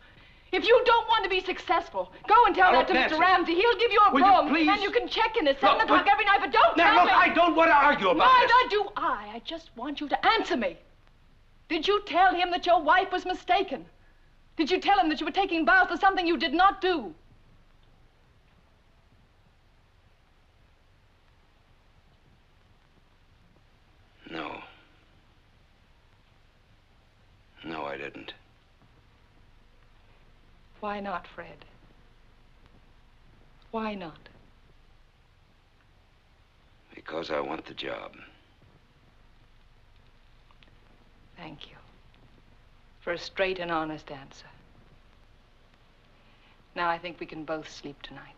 If you don't want to be successful, go and tell that to Nancy, Mr. Ramsey. He'll give you a will you broom, please? and you can check in at 7 o'clock every night, but don't Now, tell look, me. I don't want to argue about this. Neither do I. I just want you to answer me. Did you tell him that your wife was mistaken? Did you tell him that you were taking vows for something you did not do? No. No, I didn't. Why not, Fred? Why not? Because I want the job. Thank you for a straight and honest answer. Now I think we can both sleep tonight.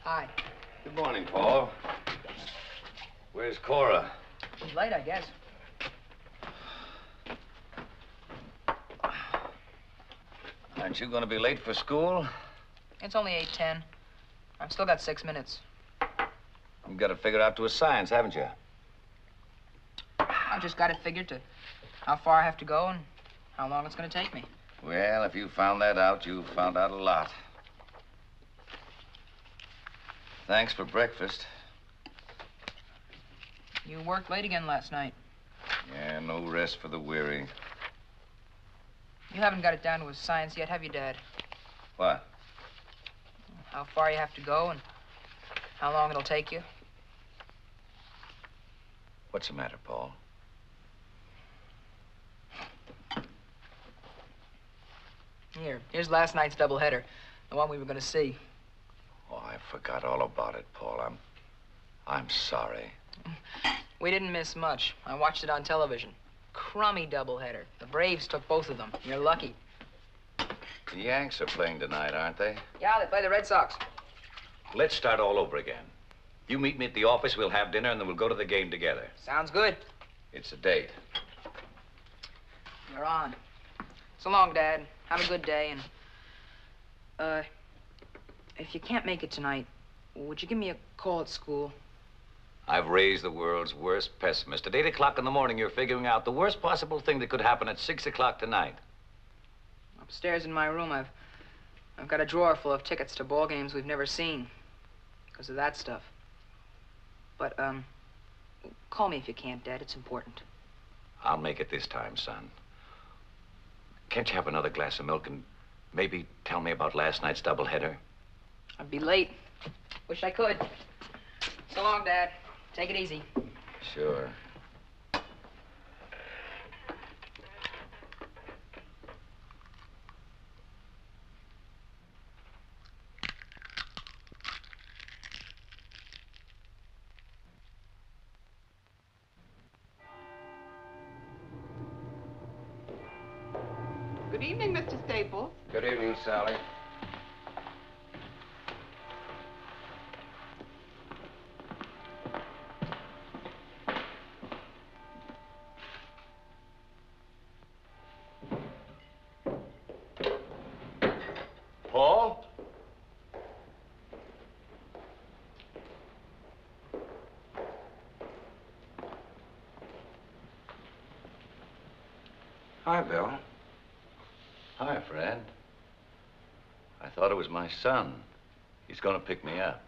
Hi. Good morning, Paul. Where's Cora? She's late, I guess. Aren't you going to be late for school? It's only 8:10. I've still got 6 minutes. You've got it figured out to a science, haven't you? I've just got it figured to how far I have to go and how long it's going to take me. Well, if you found that out, you've found out a lot. Thanks for breakfast. You worked late again last night. Yeah, no rest for the weary. You haven't got it down to a science yet, have you, Dad? What? How far you have to go and how long it'll take you? What's the matter, Paul? Here's last night's doubleheader, the one we were going to see. Oh, I forgot all about it, Paul. I'm sorry. We didn't miss much. I watched it on television. Crummy doubleheader. The Braves took both of them. You're lucky. The Yanks are playing tonight, aren't they? Yeah, they play the Red Sox. Let's start all over again. You meet me at the office, we'll have dinner, and then we'll go to the game together. Sounds good. It's a date. You're on. So long, Dad. Have a good day, and... if you can't make it tonight, would you give me a call at school? I've raised the world's worst pessimist. At 8 o'clock in the morning, you're figuring out the worst possible thing that could happen at 6 o'clock tonight. Upstairs in my room, I've got a drawer full of tickets to ball games we've never seen. Because of that stuff. But, call me if you can't, Dad. It's important. I'll make it this time, son. Can't you have another glass of milk and maybe tell me about last night's doubleheader? I'd be late. Wish I could. So long, Dad. Take it easy. Sure. Good evening, Mr. Staples. Good evening, Sally. Paul? Hi, Bill. Hi, Fred. I thought it was my son. He's gonna pick me up.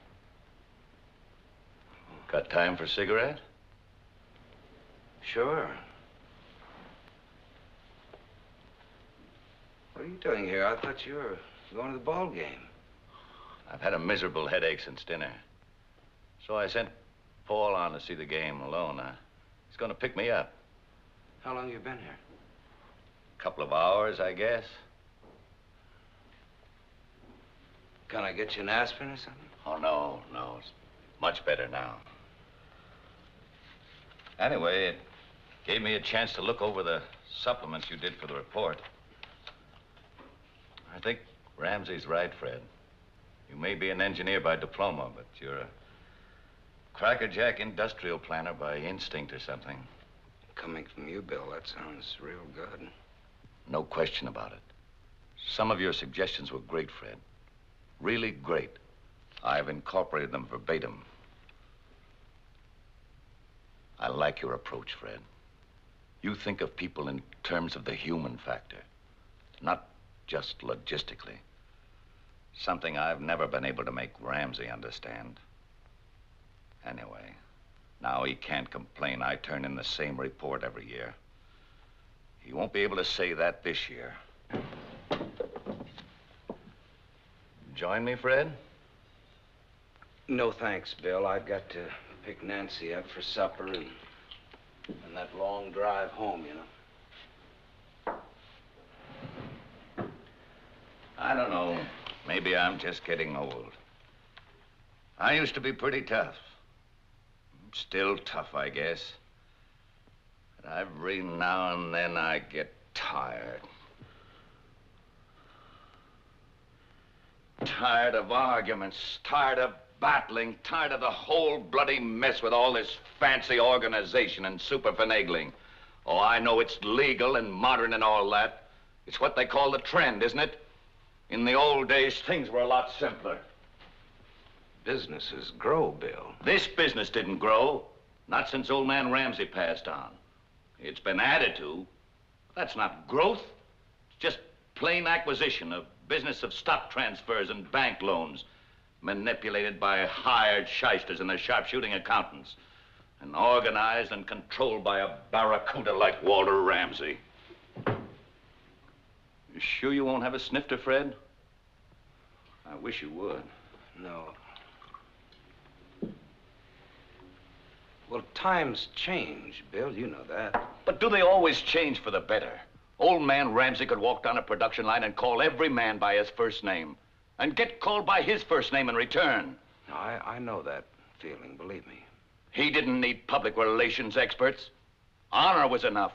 Got time for a cigarette? Sure. What are you doing here? I thought you were going to the ball game. I've had a miserable headache since dinner. So I sent Paul on to see the game alone. He's gonna pick me up. How long you been here? A couple of hours, I guess. Can I get you an aspirin or something? Oh, no. It's much better now. Anyway, it gave me a chance to look over the supplements you did for the report. I think Ramsey's right, Fred. You may be an engineer by diploma, but you're a crackerjack industrial planner by instinct or something. Coming from you, Bill, that sounds real good. No question about it. Some of your suggestions were great, Fred. Really great. I've incorporated them verbatim. I like your approach, Fred. You think of people in terms of the human factor, not just logistically. Something I've never been able to make Ramsey understand. Anyway, now he can't complain I turn in the same report every year. He won't be able to say that this year. Join me, Fred? No thanks, Bill. I've got to pick Nancy up for supper and that long drive home, you know. I don't know. Maybe I'm just getting old. I used to be pretty tough. Still tough, I guess. But every now and then I get tired. Tired of arguments, tired of battling, tired of the whole bloody mess with all this fancy organization and super finagling. Oh, I know it's legal and modern and all that. It's what they call the trend, isn't it? In the old days, things were a lot simpler. Businesses grow, Bill. This business didn't grow. Not since old man Ramsey passed on. It's been added to. That's not growth. It's just plain acquisition, a business of stock transfers and bank loans, manipulated by hired shysters and their sharpshooting accountants, and organized and controlled by a barracuda like Walter Ramsey. You sure you won't have a snifter, Fred? I wish you would. No. Well, times change, Bill. You know that. But do they always change for the better? Old man Ramsey could walk down a production line and call every man by his first name, and get called by his first name in return. No, I know that feeling, believe me. He didn't need public relations experts. Honor was enough.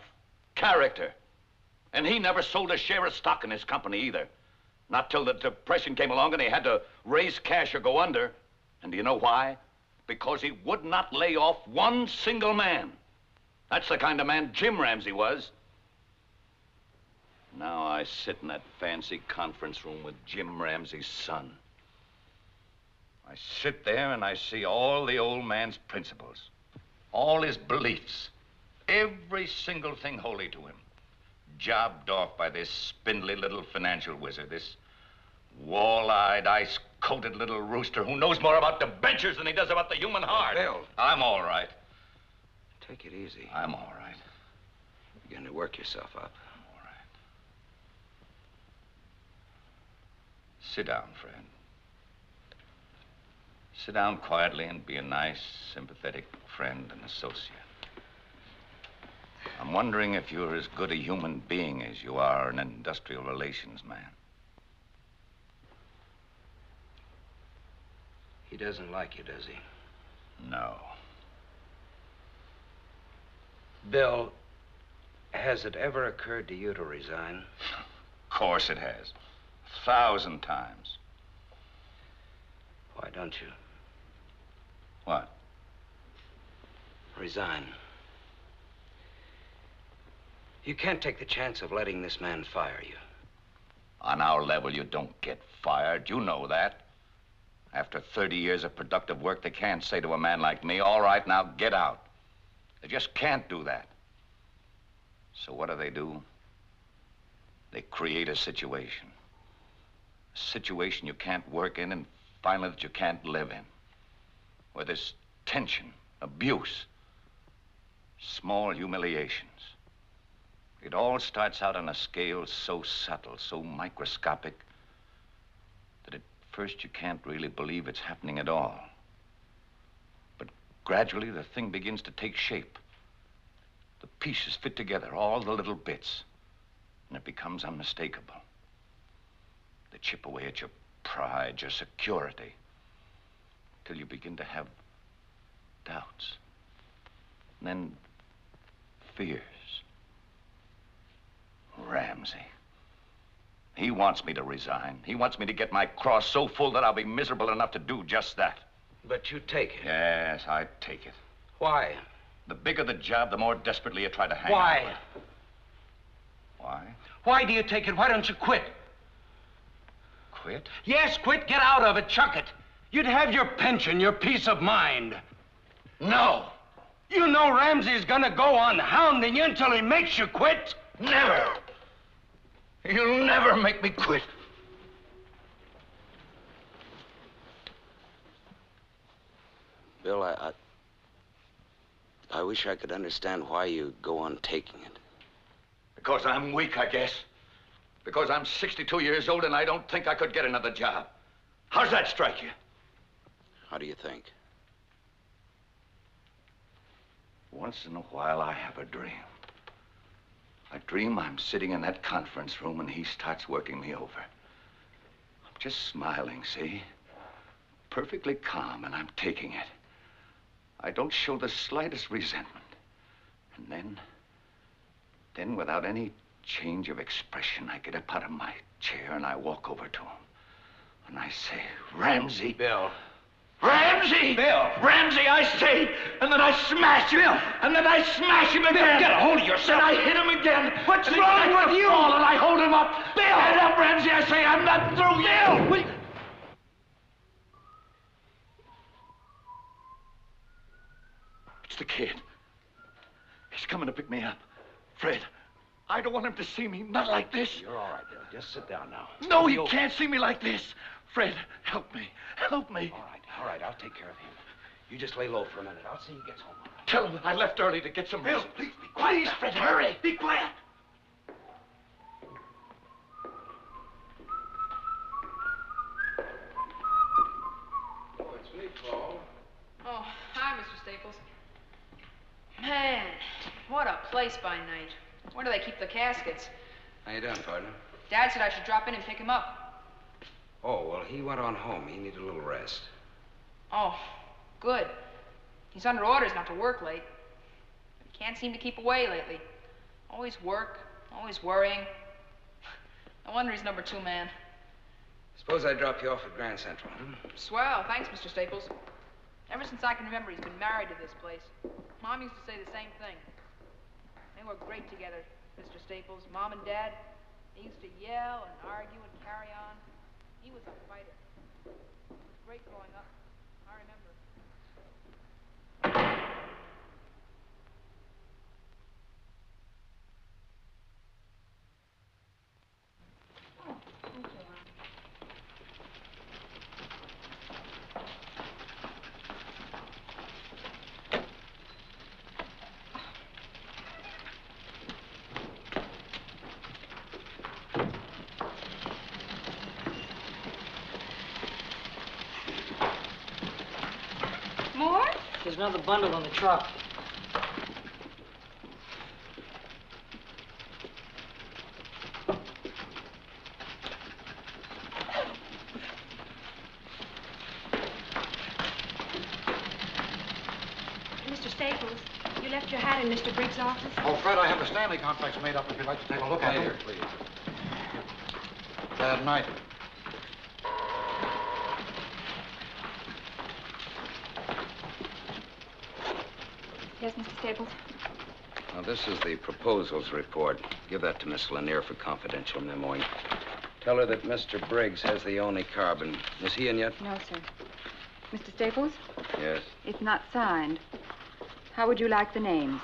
Character. And he never sold a share of stock in his company either. Not till the Depression came along and he had to raise cash or go under. And do you know why? Because he would not lay off one single man. That's the kind of man Jim Ramsey was. Now I sit in that fancy conference room with Jim Ramsey's son. I sit there and I see all the old man's principles, all his beliefs, every single thing holy to him, jobbed off by this spindly little financial wizard, this wall-eyed, ice Coated little rooster who knows more about debentures than he does about the human heart. Bill. I'm all right. Take it easy. I'm all right. You're going to work yourself up. All right. Sit down, friend. Sit down quietly and be a nice, sympathetic friend and associate. I'm wondering if you're as good a human being as you are an industrial relations man. He doesn't like you, does he? No. Bill, has it ever occurred to you to resign? Of course it has. 1,000 times. Why don't you? What? Resign. You can't take the chance of letting this man fire you. On our level, you don't get fired. You know that. After 30 years of productive work, they can't say to a man like me, all right, now get out. They just can't do that. So what do? They create a situation. A situation you can't work in and finally that you can't live in. Where there's tension, abuse, small humiliations. It all starts out on a scale so subtle, so microscopic, that at first you can't really believe it's happening at all. But gradually the thing begins to take shape. The pieces fit together, all the little bits, and it becomes unmistakable. They chip away at your pride, your security, till you begin to have doubts, and then fears. Ramsey. He wants me to resign. He wants me to get my cross so full that I'll be miserable enough to do just that. But you take it. Yes, I take it. Why? The bigger the job, the more desperately you try to hang on. Why? Why? Why do you take it? Why don't you quit? Quit? Yes, quit. Get out of it. Chuck it. You'd have your pension, your peace of mind. No. You know Ramsey's gonna go on hounding you until he makes you quit. Never. You'll never make me quit. Bill, I wish I could understand why you go on taking it. Because I'm weak, I guess. Because I'm 62 years old and I don't think I could get another job. How's that strike you? How do you think? Once in a while, I have a dream. I dream I'm sitting in that conference room and he starts working me over. I'm just smiling, see? Perfectly calm, and I'm taking it. I don't show the slightest resentment. And then without any change of expression, I get up out of my chair and I walk over to him. And I say, Ramsey. Bill. Ramsey! Bill! Ramsey, I say! And then I smash him! Bill! And then I smash him again! Bill, get a hold of yourself! And I hit him again! What's wrong with you? And I hold him up! Bill! Get up, Ramsey, I say! I'm not through yet! Bill! It's the kid. He's coming to pick me up. Fred, I don't want him to see me, not like this. You're all right, Bill. Just sit down now. No, he can't see me like this. Fred, help me. Help me. All right, I'll take care of him. You just lay low for a minute. I'll see he gets home. All right. Tell him I left early to get some Bill, rest. please be quiet. Please, Fred, hurry. Be quiet. Oh, it's me, Paul. Oh, hi, Mr. Staples. Man, what a place by night. Where do they keep the caskets? How you doing, partner? Dad said I should drop in and pick him up. Oh, well, he went on home. He needed a little rest. Oh, good. He's under orders not to work late. He can't seem to keep away lately. Always work, always worrying. No wonder he's number 2 man. Suppose I drop you off at Grand Central, Swell, thanks, Mr. Staples. Ever since I can remember, he's been married to this place. Mom used to say the same thing. They were great together, Mr. Staples. Mom and Dad, they used to yell and argue and carry on. He was a fighter. It was great growing up. I remember. another bundle in the truck. Mr. Staples, you left your hat in Mr. Briggs' office? Oh, Fred, I have the Stanley contracts made up if you'd like to take a look at them. Later, please. Bad night. Yes, Mr. Staples? Now, this is the proposals report. Give that to Miss Lanier for confidential memoing. Tell her that Mr. Briggs has the only carbon. Is he in yet? No, sir. Mr. Staples? Yes. It's not signed. How would you like the names?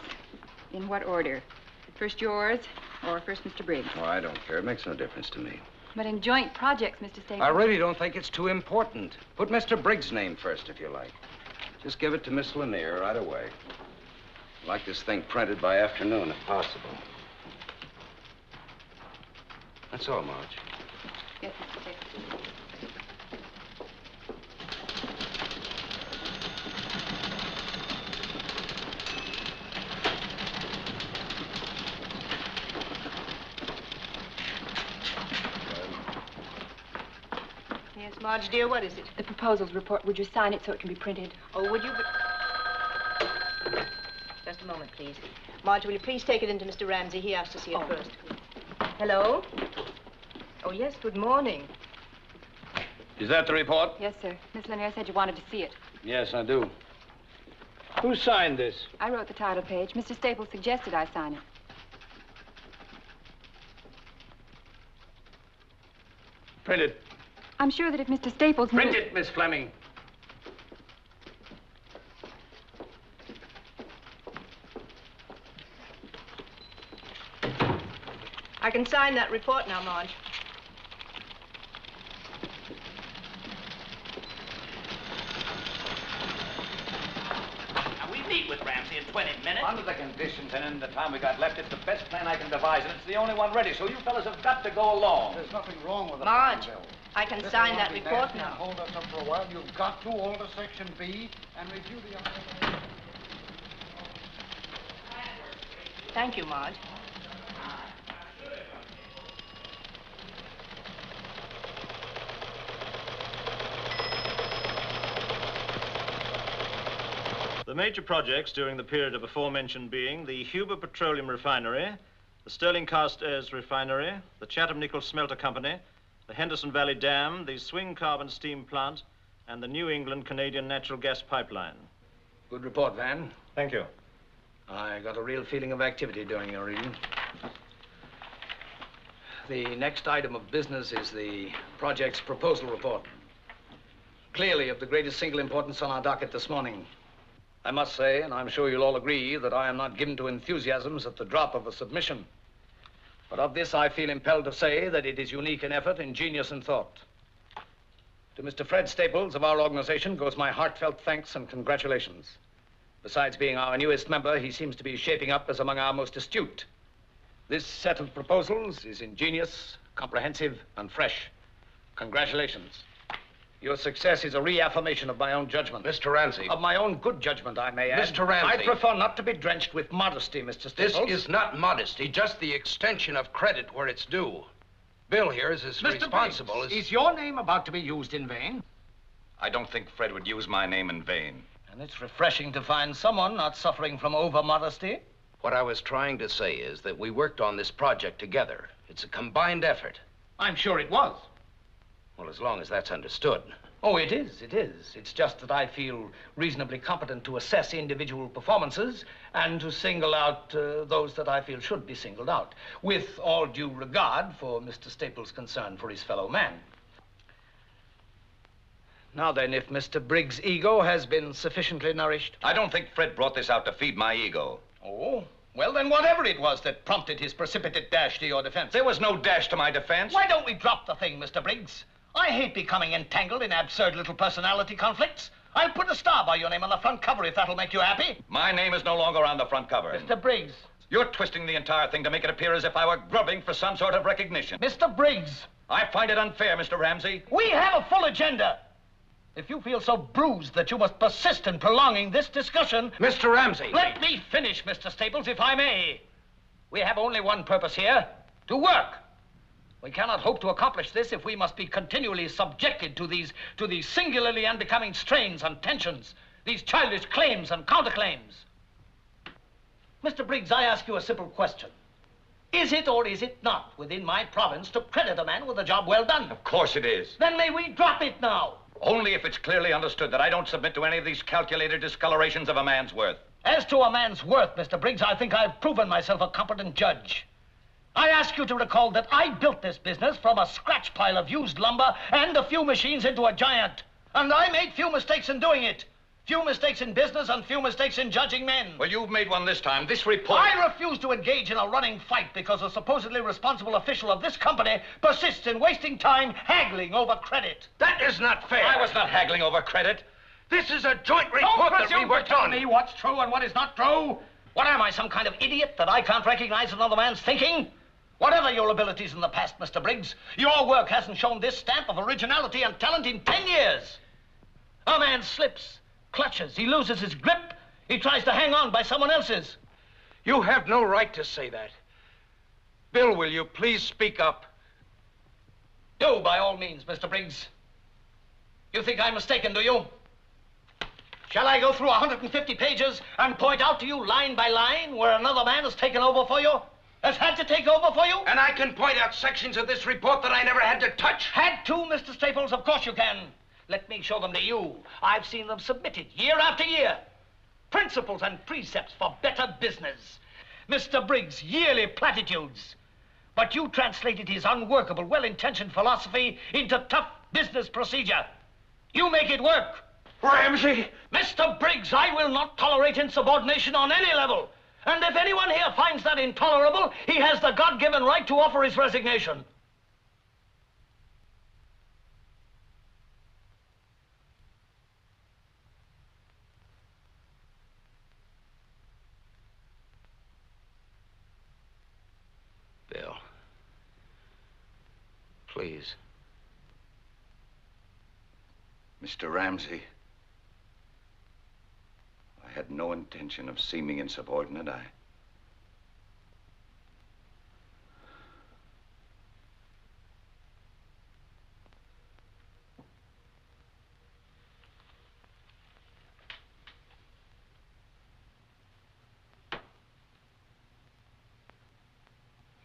In what order? First yours, or first Mr. Briggs? Oh, I don't care. It makes no difference to me. But in joint projects, Mr. Staples... I really don't think it's too important. Put Mr. Briggs' name first, if you like. Just give it to Miss Lanier right away. I'd like this thing printed by afternoon, if possible. That's all, Marge. Yes, Mr. Staples. Yes, Marge, dear, what is it? The proposals report. Would you sign it so it can be printed? Oh, would you? Just a moment, please. Marge, will you please take it into Mr. Ramsey? He asked to see it first. Hello? Oh, yes, good morning. Is that the report? Yes, sir. Miss Lanier said you wanted to see it. Yes, I do. Who signed this? I wrote the title page. Mr. Staples suggested I sign it. Print it. I'm sure that if Mr. Staples knew... Print it, Miss Fleming. I can sign that report now, Marge. Now, we meet with Ramsey in 20 minutes. Under the conditions and in the time we got left, it's the best plan I can devise, and it's the only one ready, so you fellas have got to go along. There's nothing wrong with the Marge, plan, Bill. I can This sign will that not be report nasty now. and hold us up for a while. You've got to alter Section B and review the... Thank you, Marge. The major projects during the period of aforementioned being the Huber Petroleum Refinery, the Sterling Cast Airs Refinery, the Chatham Nickel Smelter Company, the Henderson Valley Dam, the Swing Carbon Steam Plant, and the New England Canadian Natural Gas Pipeline. Good report, Van. Thank you. I got a real feeling of activity during your reading. The next item of business is the project's proposal report. Clearly of the greatest single importance on our docket this morning. I must say, and I'm sure you'll all agree, that I am not given to enthusiasms at the drop of a submission. But of this, I feel impelled to say that it is unique in effort, ingenious in thought. To Mr. Fred Staples of our organization goes my heartfelt thanks and congratulations. Besides being our newest member, he seems to be shaping up as among our most astute. This set of proposals is ingenious, comprehensive, and fresh. Congratulations. Your success is a reaffirmation of my own judgment. Mr. Ramsey. Of my own good judgment, I may add. Mr. Ramsey. I prefer not to be drenched with modesty, Mr. Staples. This is not modesty, just the extension of credit where it's due. Bill here is as responsible as... Is your name about to be used in vain? I don't think Fred would use my name in vain. And it's refreshing to find someone not suffering from over-modesty. What I was trying to say is that we worked on this project together. It's a combined effort. I'm sure it was. Well, as long as that's understood. Oh, it is, it is. It's just that I feel reasonably competent to assess individual performances and to single out those that I feel should be singled out, with all due regard for Mr. Staples' concern for his fellow man. Now then, if Mr. Briggs' ego has been sufficiently nourished... I don't think Fred brought this out to feed my ego. Oh, well then whatever it was that prompted his precipitate dash to your defense... There was no dash to my defense. Why don't we drop the thing, Mr. Briggs? I hate becoming entangled in absurd little personality conflicts. I'll put a star by your name on the front cover if that'll make you happy. My name is no longer on the front cover. Mr. Briggs. You're twisting the entire thing to make it appear as if I were grubbing for some sort of recognition. Mr. Briggs. I find it unfair, Mr. Ramsey. We have a full agenda. If you feel so bruised that you must persist in prolonging this discussion... Mr. Ramsey! Let me finish, Mr. Staples, if I may. We have only one purpose here, to work. We cannot hope to accomplish this if we must be continually subjected to these singularly unbecoming strains and tensions, these childish claims and counterclaims. Mr. Briggs, I ask you a simple question. Is it or is it not within my province to credit a man with a job well done? Of course it is. Then may we drop it now? Only if it's clearly understood that I don't submit to any of these calculated discolorations of a man's worth. As to a man's worth, Mr. Briggs, I think I've proven myself a competent judge. I ask you to recall that I built this business from a scratch pile of used lumber and a few machines into a giant. And I made few mistakes in doing it. Few mistakes in business and few mistakes in judging men. Well, you've made one this time. This report... I refuse to engage in a running fight because a supposedly responsible official of this company persists in wasting time haggling over credit. That is not fair. I was not haggling over credit. This is a joint report that we worked on. Don't presume to tell me what's true and what is not true. What am I, some kind of idiot that I can't recognize another man's thinking? Whatever your abilities in the past, Mr. Briggs, your work hasn't shown this stamp of originality and talent in 10 years. A man slips, clutches, he loses his grip, he tries to hang on by someone else's. You have no right to say that. Bill, will you please speak up? Do, by all means, Mr. Briggs. You think I'm mistaken, do you? Shall I go through 150 pages and point out to you line by line where another man has taken over for you? Has had to take over for you? And I can point out sections of this report that I never had to touch. Had to, Mr. Staples? Of course you can. Let me show them to you. I've seen them submitted year after year. Principles and precepts for better business. Mr. Briggs' yearly platitudes. But you translated his unworkable, well-intentioned philosophy into tough business procedure. You make it work. Ramsey! Mr. Briggs, I will not tolerate insubordination on any level. And if anyone here finds that intolerable, he has the God-given right to offer his resignation. Bill, please. Mr. Ramsey, I had no intention of seeming insubordinate.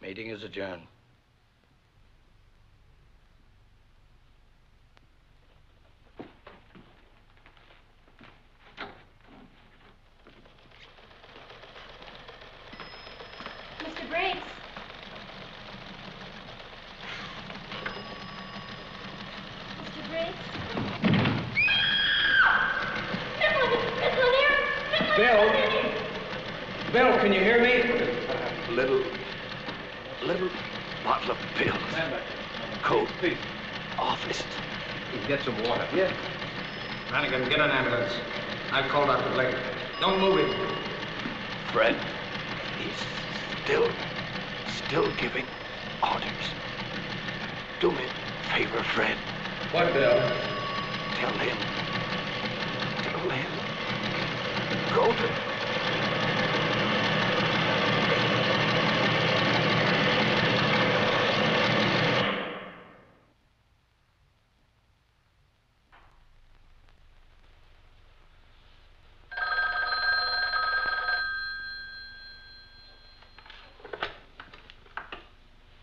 Meeting is adjourned. Mr. Briggs. Mr. Briggs. Bill, can you hear me? Little bottle of pills. Coat. Office. Get some water. Yeah. Brannigan, get an ambulance. I've called Dr. Blake. Don't move him. Fred, he's still giving orders. Do me a favor, Fred. What, Bill? Tell him. Go to...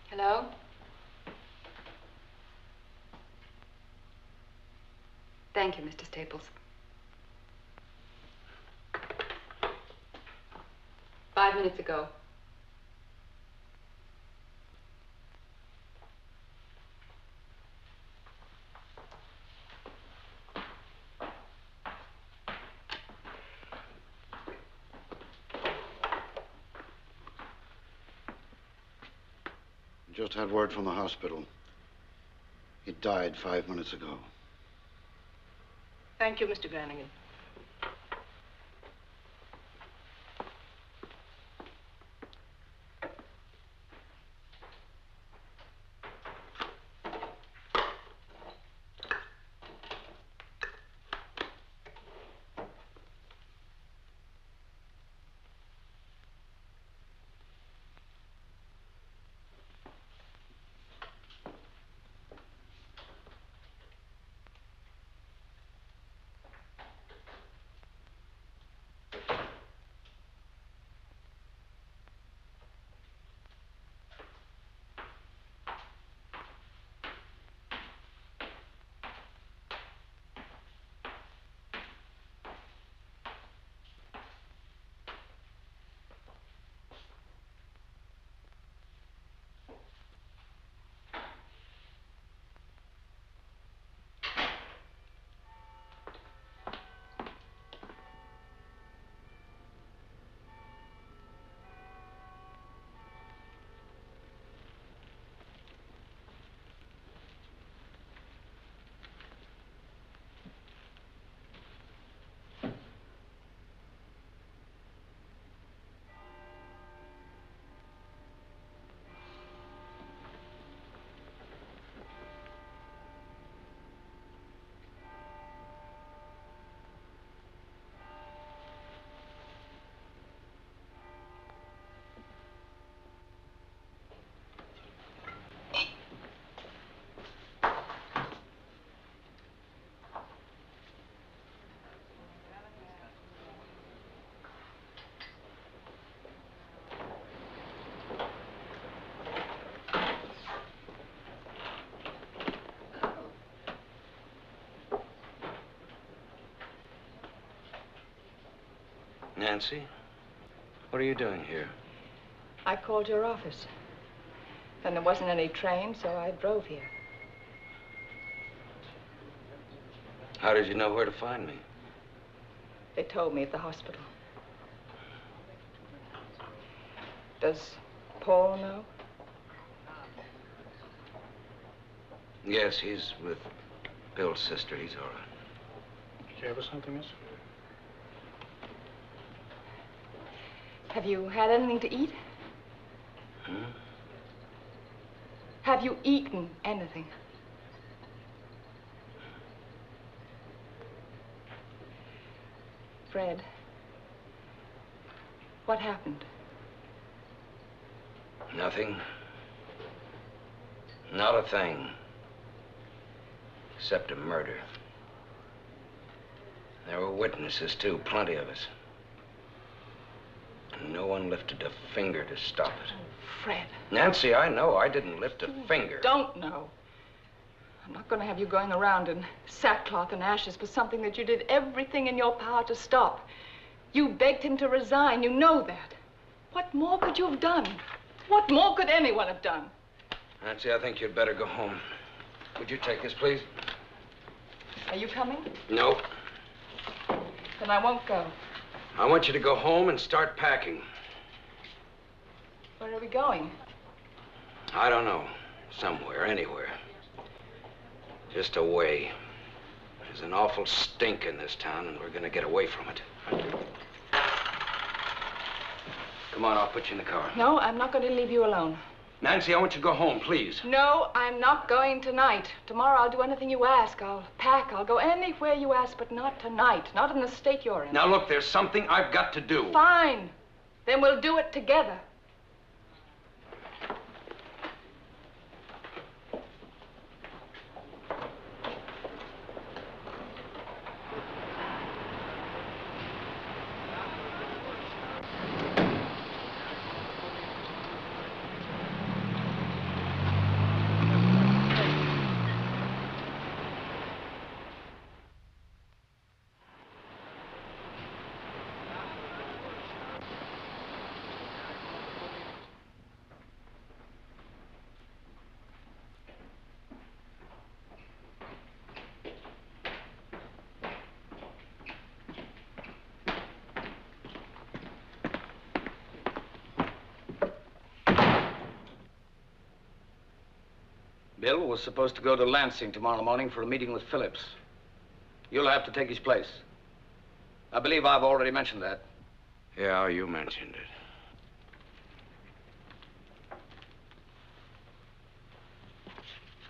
Hello? Thank you, Mr. Staples. 5 minutes ago. Just had word from the hospital. He died 5 minutes ago. Thank you, Mr. Brannigan. Nancy, what are you doing here? I called your office. Then there wasn't any train, so I drove here. How did you know where to find me? They told me at the hospital. Does Paul know? Yes, he's with Bill's sister. He's all right. Did you have something, miss? Have you had anything to eat? Hmm? Have you eaten anything? Fred, what happened? Nothing. Not a thing. Except a murder. There were witnesses, too, plenty of us. And no one lifted a finger to stop it. Fred. Nancy, I know I didn't lift a finger. Don't know. I'm not going to have you going around in sackcloth and ashes for something that you did everything in your power to stop. You begged him to resign. You know that. What more could you have done? What more could anyone have done? Nancy, I think you'd better go home. Would you take this, please? Are you coming? No. Then I won't go. I want you to go home and start packing. Where are we going? I don't know. Somewhere, anywhere. Just away. There's an awful stink in this town, and we're gonna get away from it. Come on, I'll put you in the car. No, I'm not going to leave you alone. Nancy, I want you to go home, please. No, I'm not going tonight. Tomorrow I'll do anything you ask. I'll pack. I'll go anywhere you ask, but not tonight. Not in the state you're in. Now, look, there's something I've got to do. Fine. Then we'll do it together. Bill was supposed to go to Lansing tomorrow morning for a meeting with Phillips. You'll have to take his place. I believe I've already mentioned that. Yeah, you mentioned it.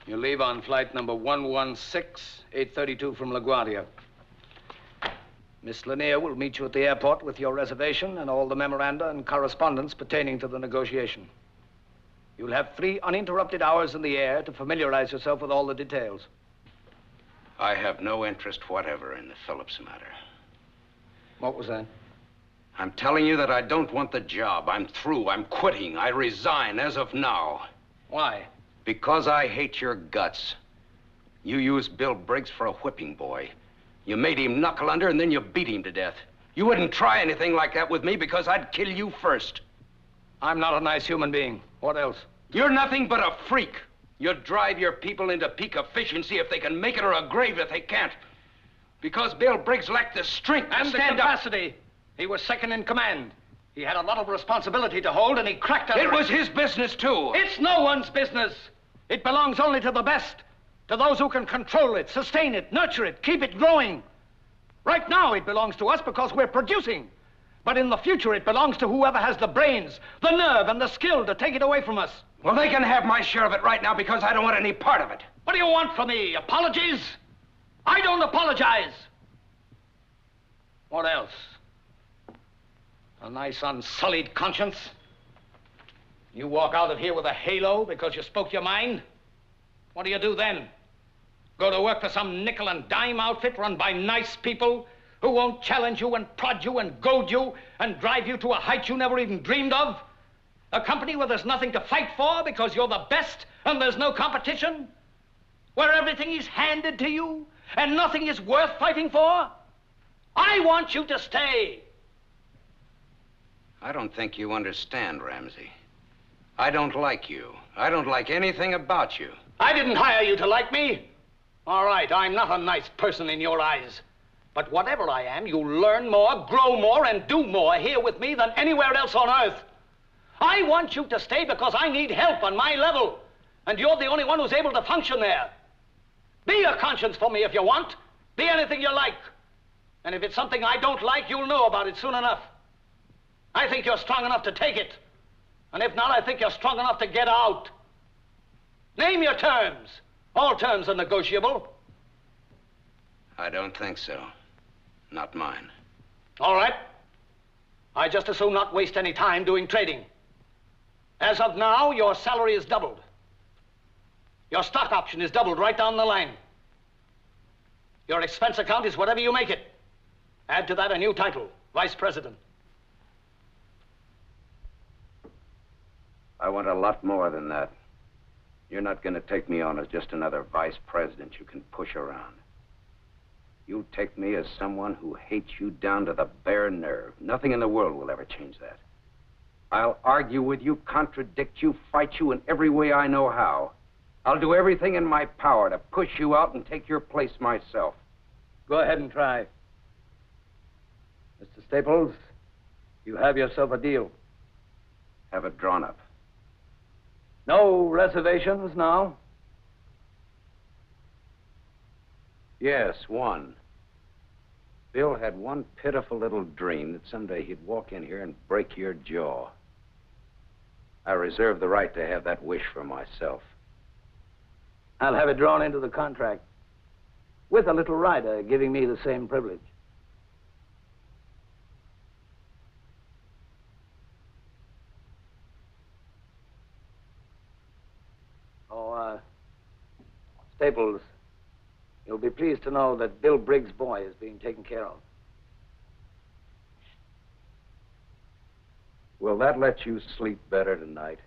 You leave on flight number 116, 832 from LaGuardia. Miss Lanier will meet you at the airport with your reservation and all the memoranda and correspondence pertaining to the negotiation. You'll have 3 uninterrupted hours in the air to familiarize yourself with all the details. I have no interest whatever in the Phillips matter. What was that? I'm telling you that I don't want the job. I'm through. I'm quitting. I resign as of now. Why? Because I hate your guts. You used Bill Briggs for a whipping boy. You made him knuckle under and then you beat him to death. You wouldn't try anything like that with me because I'd kill you first. I'm not a nice human being. What else? You're nothing but a freak. You drive your people into peak efficiency if they can make it, or a grave if they can't. Because Bill Briggs lacked the strength to and the stand up. capacity. He was second in command. He had a lot of responsibility to hold, and he cracked under it. It was his business, too. It's no one's business. It belongs only to the best, to those who can control it, sustain it, nurture it, keep it growing. Right now, it belongs to us because we're producing. But in the future, it belongs to whoever has the brains, the nerve, and the skill to take it away from us. Well, they can have my share of it right now because I don't want any part of it. What do you want from me? Apologies? I don't apologize. What else? A nice unsullied conscience? You walk out of here with a halo because you spoke your mind? What do you do then? Go to work for some nickel and dime outfit run by nice people who won't challenge you and prod you and goad you and drive you to a height you never even dreamed of? A company where there's nothing to fight for because you're the best and there's no competition? Where everything is handed to you and nothing is worth fighting for? I want you to stay. I don't think you understand, Ramsey. I don't like you. I don't like anything about you. I didn't hire you to like me. All right, I'm not a nice person in your eyes. But whatever I am, you learn more, grow more, and do more here with me than anywhere else on earth. I want you to stay because I need help on my level. And you're the only one who's able to function there. Be a conscience for me if you want. Be anything you like. And if it's something I don't like, you'll know about it soon enough. I think you're strong enough to take it. And if not, I think you're strong enough to get out. Name your terms. All terms are negotiable. I don't think so. Not mine. All right. I just as soon not waste any time doing trading. As of now, your salary is doubled. Your stock option is doubled right down the line. Your expense account is whatever you make it. Add to that a new title, Vice President. I want a lot more than that. You're not going to take me on as just another vice president you can push around. You take me as someone who hates you down to the bare nerve. Nothing in the world will ever change that. I'll argue with you, contradict you, fight you in every way I know how. I'll do everything in my power to push you out and take your place myself. Go ahead and try. Mr. Staples, you have yourself a deal. Have it drawn up. No reservations now? Yes, one. Bill had one pitiful little dream that someday he'd walk in here and break your jaw. I reserve the right to have that wish for myself. I'll have it drawn into the contract, with a little rider giving me the same privilege. Staples, you'll be pleased to know that Bill Briggs' boy is being taken care of. Will that let you sleep better tonight?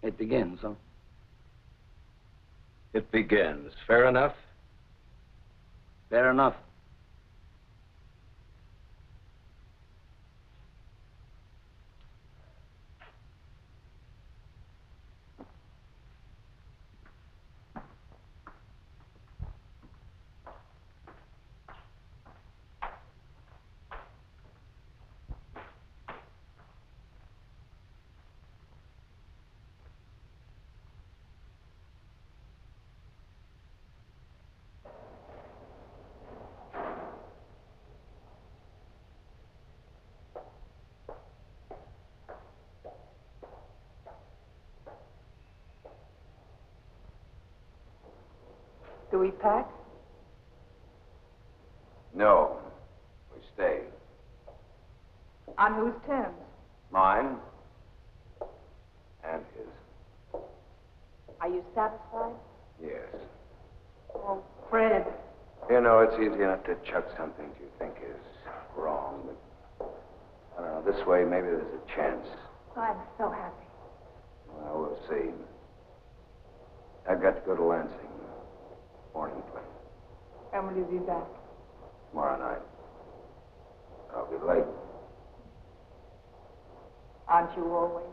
It begins, huh? It begins. Fair enough? Fair enough. Do we pack? No. We stay. On whose terms? Mine and his. Are you satisfied? Yes. Oh, Fred. You know, it's easy enough to chuck something you think is wrong, but I don't know, this way maybe there's a chance. I'm so happy. Well, we'll see. I've got to go to Lansing. Morning plane. When will you be back? Tomorrow night. I'll be late. Aren't you always?